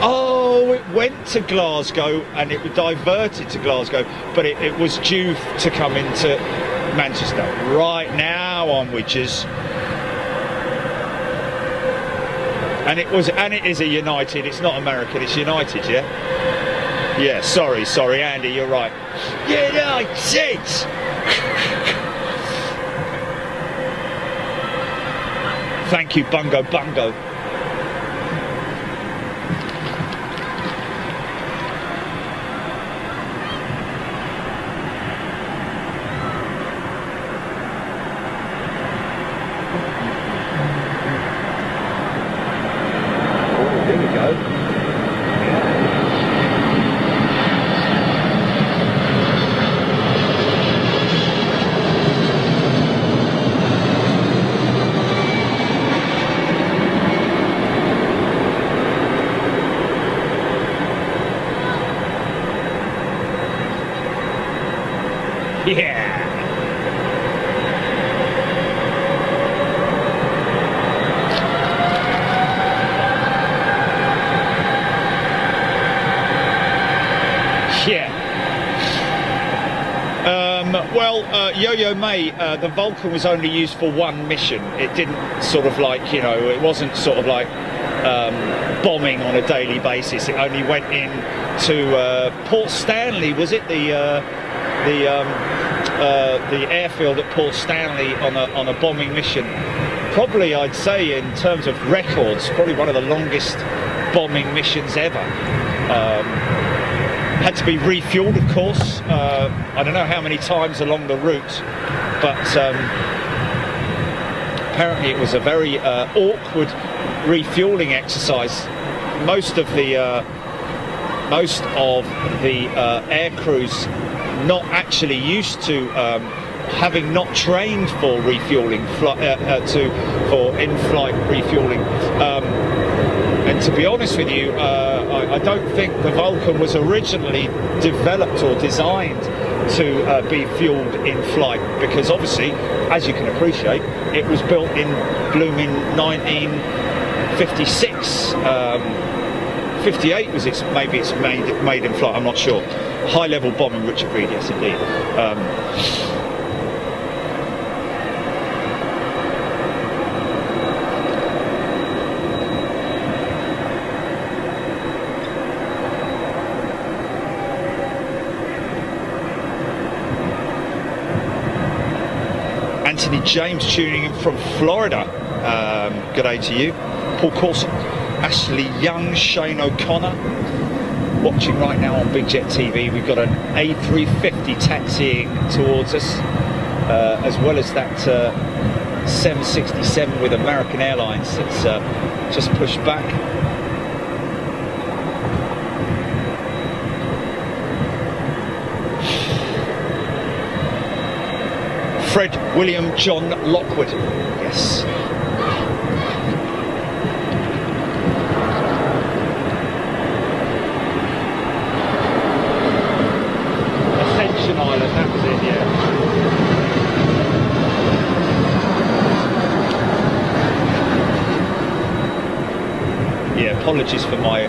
Oh, it went to Glasgow and it was diverted to Glasgow, but it was due to come into Manchester. Right, now I'm witches. And it is a United, it's not American, it's United, yeah? Yeah, sorry, Andy, you're right. United! Thank you, Bungo. Yeah. Yeah. Yo-Yo May, the Vulcan was only used for one mission. It didn't sort of like, you know, it wasn't sort of like bombing on a daily basis. It only went in to Port Stanley, was it? The airfield at Port Stanley on a bombing mission. Probably, I'd say, in terms of records, probably one of the longest bombing missions ever. Had to be refueled, of course. I don't know how many times along the route, but apparently it was a very awkward refueling exercise. Most of the air crews not actually used to having not trained for refueling, for in-flight refueling. And to be honest with you, I don't think the Vulcan was originally developed or designed to be fueled in flight, because obviously, as you can appreciate, it was built in blooming 1956. 58 was maybe it's made in flight, I'm not sure. High level bombing, Richard Reed, yes indeed. Anthony James tuning in from Florida. Good day to you. Paul Corson, Ashley Young, Shane O'Connor. Watching right now on Big Jet TV. We've got an A350 taxiing towards us, as well as that 767 with American Airlines that's just pushed back. Fred William John Lockwood, yes. Ascension Island, that was it, yeah. Yeah, apologies for my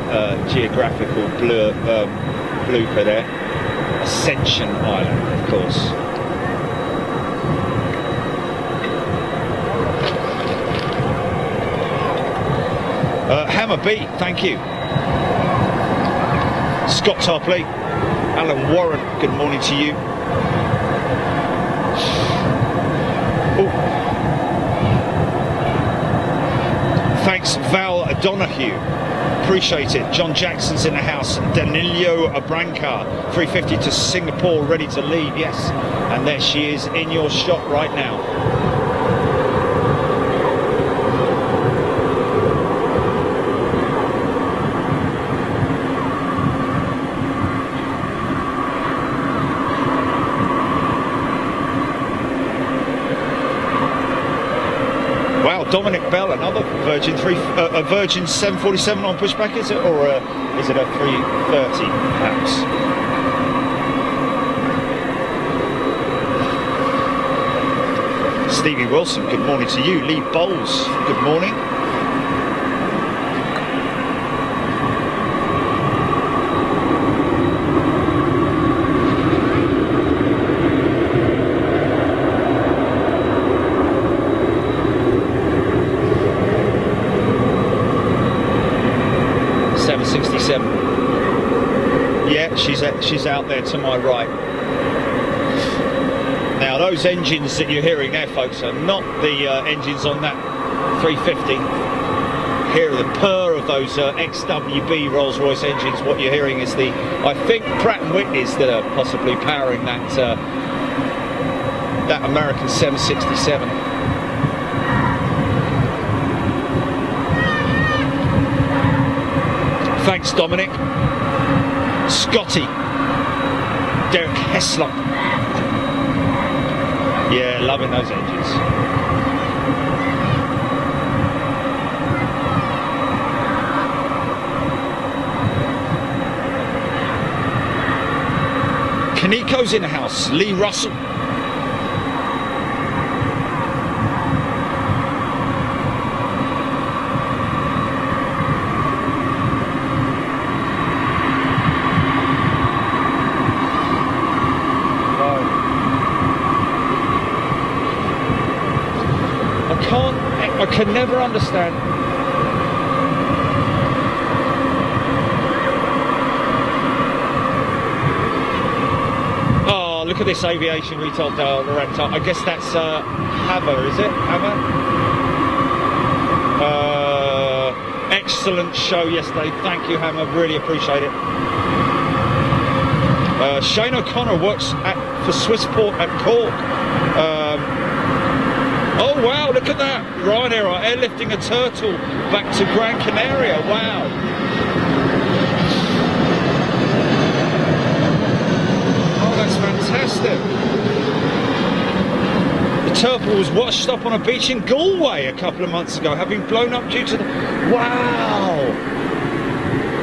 geographical blooper there. Ascension Island, of course. Hammer B, thank you. Scott Topley, Alan Warren, good morning to you. Ooh. Thanks, Val Donahue. Appreciate it. John Jackson's in the house. Danilo Abranca, 350 to Singapore, ready to leave. Yes, and there she is in your shot right now. Dominic Bell, another Virgin Virgin 747 on pushback, is it, or is it a 330 perhaps? Stevie Wilson, good morning to you. Lee Bowles, good morning. Yeah, she's out there to my right. Now those engines that you're hearing there, folks, are not the engines on that 350. Hear the purr of those XWB Rolls-Royce engines. What you're hearing is the, I think, Pratt & Whitney's that are possibly powering that that American 767. Thanks, Dominic. Scotty. Derek Heslop. Yeah, loving those engines. Kaniko's in the house. Lee Russell. I can never understand. Oh, look at this aviation retail director. I guess that's Hammer, is it? Hammer? Excellent show yesterday. Thank you, Hammer. Really appreciate it. Shane O'Connor works for Swissport at Cork. Oh wow, look at that! Ryanair are airlifting a turtle back to Gran Canaria, wow! Oh, that's fantastic! The turtle was washed up on a beach in Galway a couple of months ago, having blown up due to the... Wow!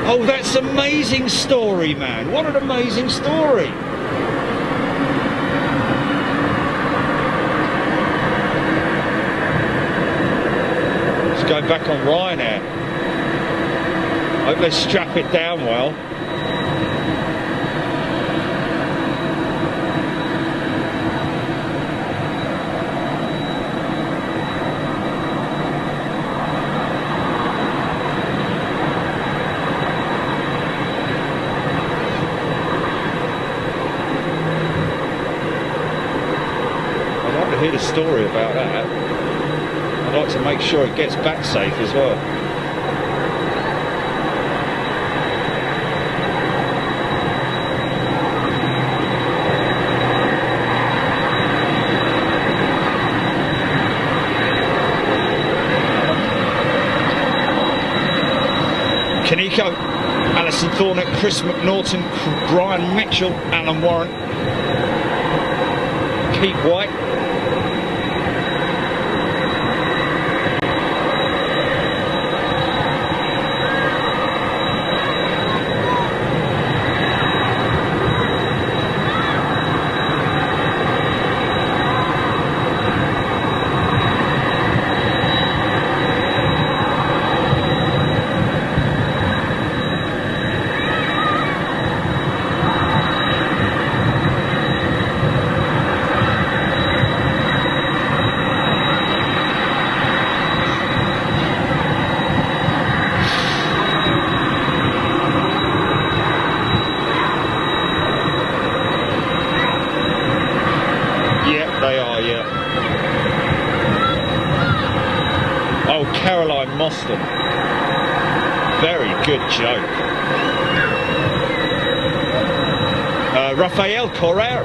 Oh, that's an amazing story, man! What an amazing story! Going back on Ryanair. I hope they strap it down well. I'd like to hear the story about that. I'd like to make sure it gets back safe as well. Kaniko, Alison Thornett, Chris McNaughton, Brian Mitchell, Alan Warren, Keith White. Mostyn. Very good joke. Rafael Correa.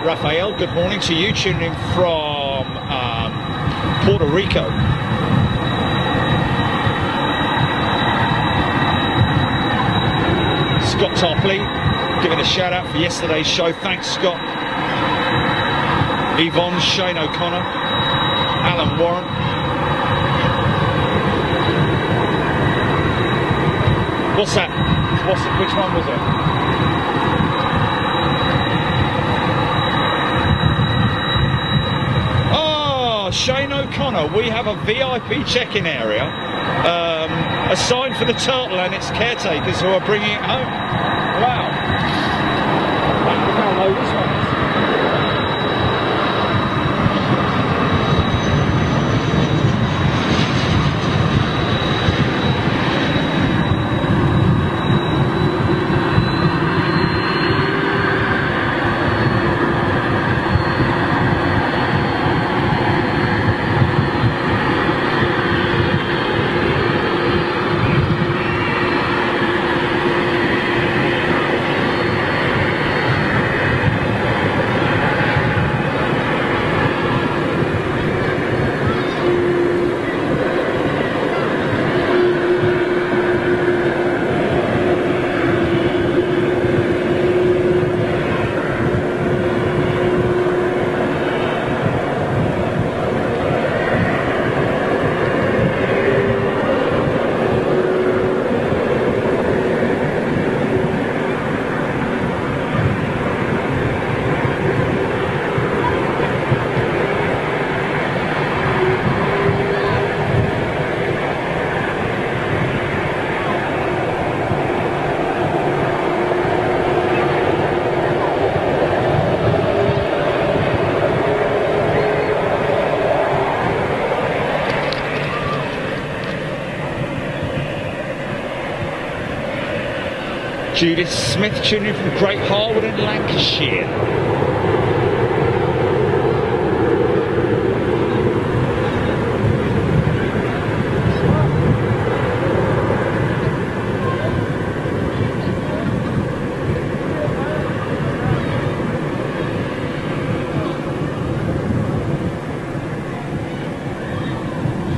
Rafael, good morning to you, tuning in from Puerto Rico. Scott Topley, giving a shout out for yesterday's show. Thanks, Scott. Yvonne, Shane O'Connor, Alan Warren. What's that? Which one was it? Oh, Shane O'Connor. We have a VIP check-in area assigned for the turtle and its caretakers who are bringing it home. Wow. Look how low this one is. Judith Smith tuning in from Great Harwood in Lancashire.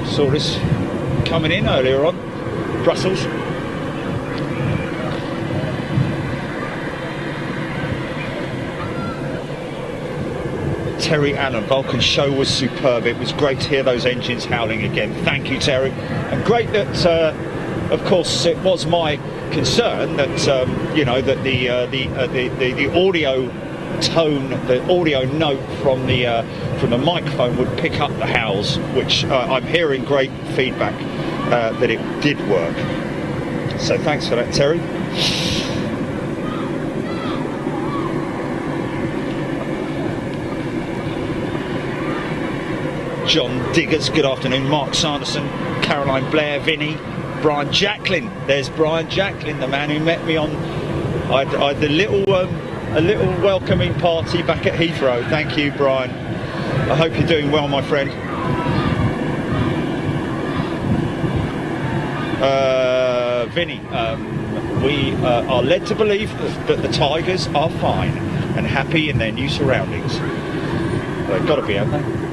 Saw this coming in earlier on, Brussels. Terry Allen, Vulcan show was superb. It was great to hear those engines howling again. Thank you, Terry. And great that, of course, it was my concern that you know, that the audio tone, the audio note from the microphone would pick up the howls, which I'm hearing great feedback that it did work. So thanks for that, Terry. John Diggers, good afternoon. Mark Sanderson, Caroline Blair, Vinny, Brian Jacklin. There's Brian Jacklin, the man who met me on. I had the little a little welcoming party back at Heathrow. Thank you, Brian. I hope you're doing well, my friend. Vinny, we are led to believe that the Tigers are fine and happy in their new surroundings. They've got to be, haven't they?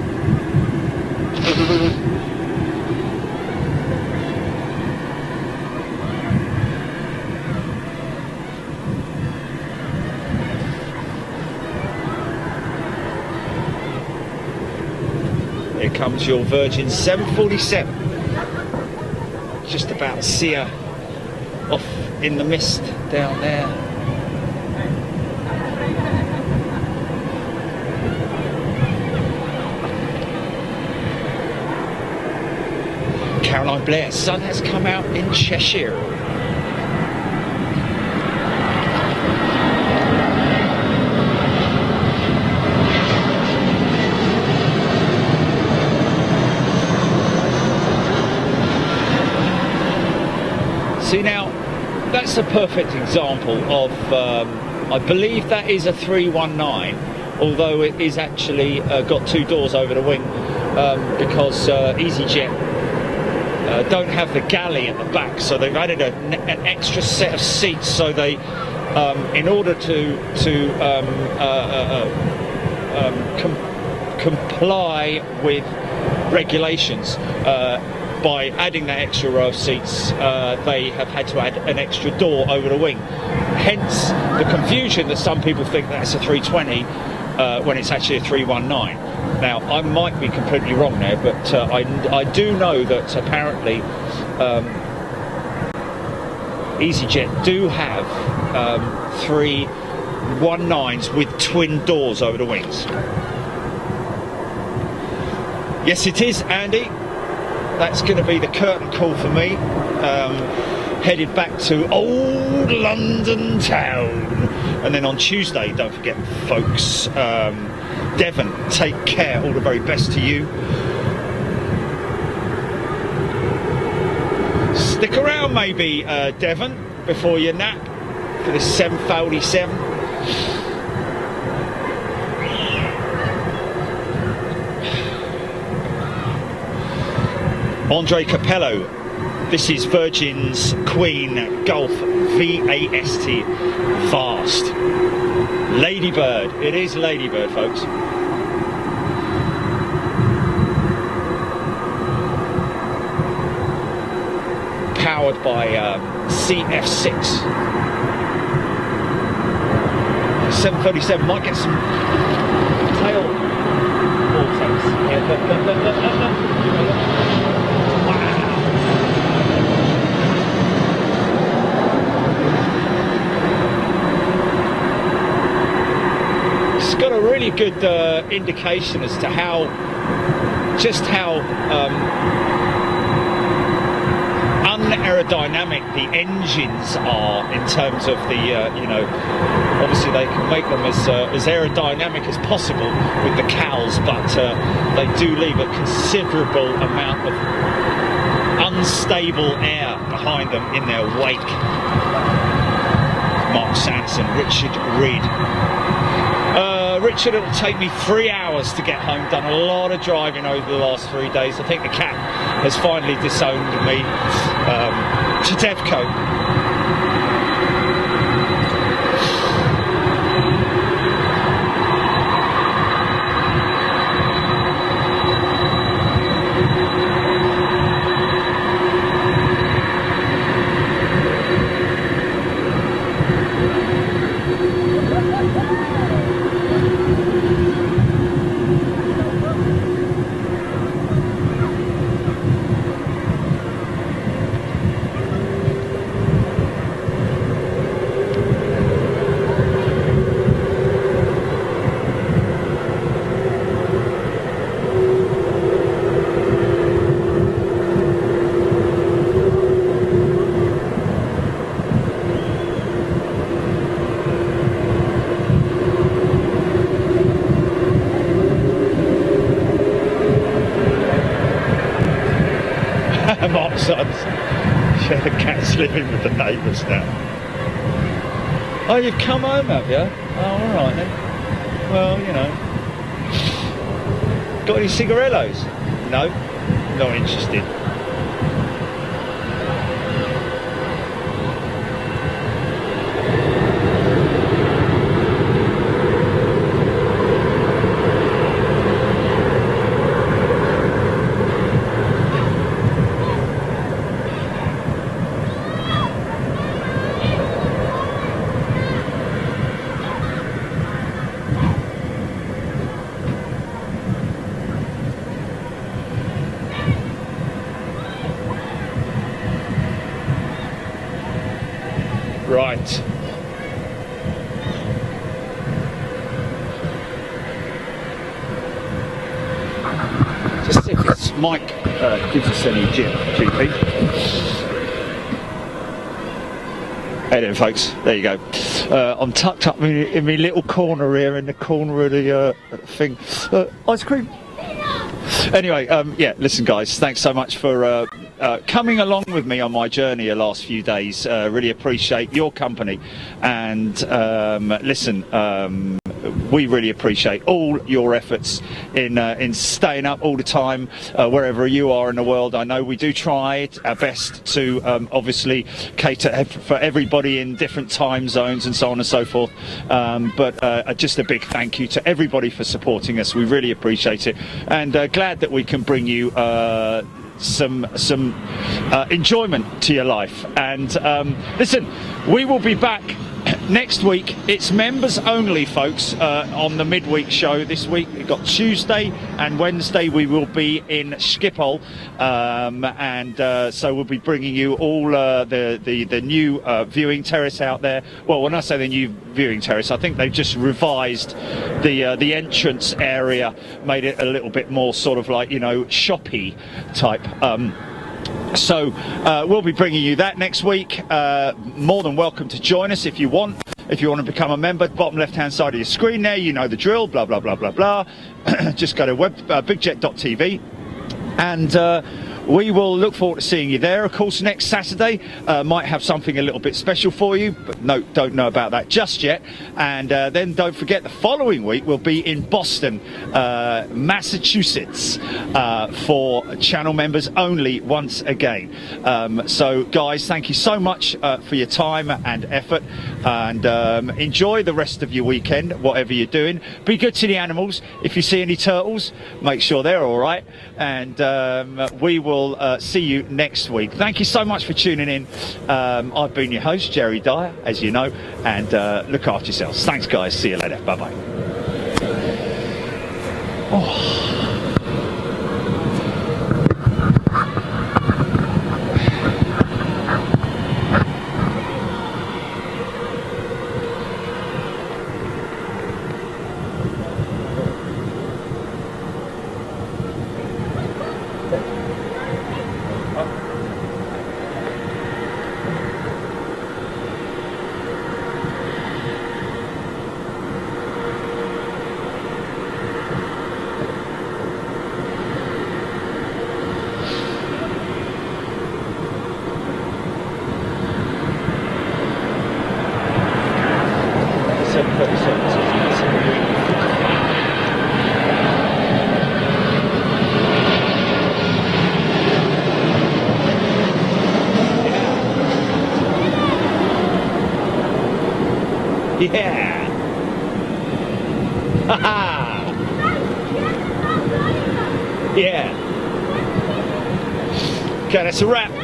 Here comes your Virgin 747. Just about to see her off in the mist down there. Caroline Blair, sun has come out in Cheshire. See, now that's a perfect example of I believe that is a 319, although it is actually got two doors over the wing, because EasyJet don't have the galley at the back, so they've added an extra set of seats, so they in order to comply with regulations, by adding that extra row of seats, they have had to add an extra door over the wing. Hence the confusion that some people think that's a 320 when it's actually a 319. Now, I might be completely wrong there, but I do know that apparently EasyJet do have 319s with twin doors over the wings. Yes, it is, Andy. That's going to be the curtain call for me. Headed back to old London town. And then on Tuesday, don't forget, folks, Devon, take care. All the very best to you. Stick around maybe, Devon, before you nap for this 747. Andre Capello, this is Virgin's Queen Golf VAST Vast. Ladybird, it is Ladybird, folks. Powered by CF6. 737 might get some tail vortex. It's got a really good indication as to how unaerodynamic the engines are in terms of the you know, obviously they can make them as aerodynamic as possible with the cowls, but they do leave a considerable amount of unstable air behind them in their wake. Mark Sanderson, Richard Reed. Richard, it'll take me 3 hours to get home. Done a lot of driving over the last 3 days. I think the cat has finally disowned me. To Devco. Mark's sons. Yeah, the cat's living with the neighbours now. Oh, you've come home, have you? Oh, alright then. Well, you know. Got any cigarillos? No, not interested. Right. Just see if this mic gives us any GP. Hey then folks, there you go. I'm tucked up in my little corner here, in the corner of the thing. Ice cream. Anyway, yeah, listen guys, thanks so much for coming along with me on my journey the last few days. Really appreciate your company, and listen, we really appreciate all your efforts in staying up all the time, wherever you are in the world. I know we do try our best to obviously cater for everybody in different time zones and so on and so forth, but just a big thank you to everybody for supporting us. We really appreciate it, and glad that we can bring you some enjoyment to your life. And listen, we will be back next week. It's members only, folks, on the midweek show this week. We've got Tuesday and Wednesday we will be in Schiphol, and so we'll be bringing you all the new viewing terrace out there. Well, when I say the new viewing terrace, I think they've just revised the entrance area, made it a little bit more sort of like, you know, shoppy type. So we'll be bringing you that next week. More than welcome to join us if you want. If you want to become a member, bottom left hand side of your screen there, you know the drill, blah blah blah blah blah. Just go to bigjet.tv, and we will look forward to seeing you there. Of course, next Saturday might have something a little bit special for you, but no, don't know about that just yet. And then don't forget, the following week we'll be in Boston, Massachusetts, for channel members only once again. So guys, thank you so much for your time and effort, and enjoy the rest of your weekend, whatever you're doing. Be good to the animals. If you see any turtles, make sure they're all right, and we will see you next week. Thank you so much for tuning in. I've been your host, Jerry Dyer, as you know, and look after yourselves. Thanks guys, see you later, bye bye. Oh. Yeah. Ha-ha. Yeah. Okay, that's a wrap.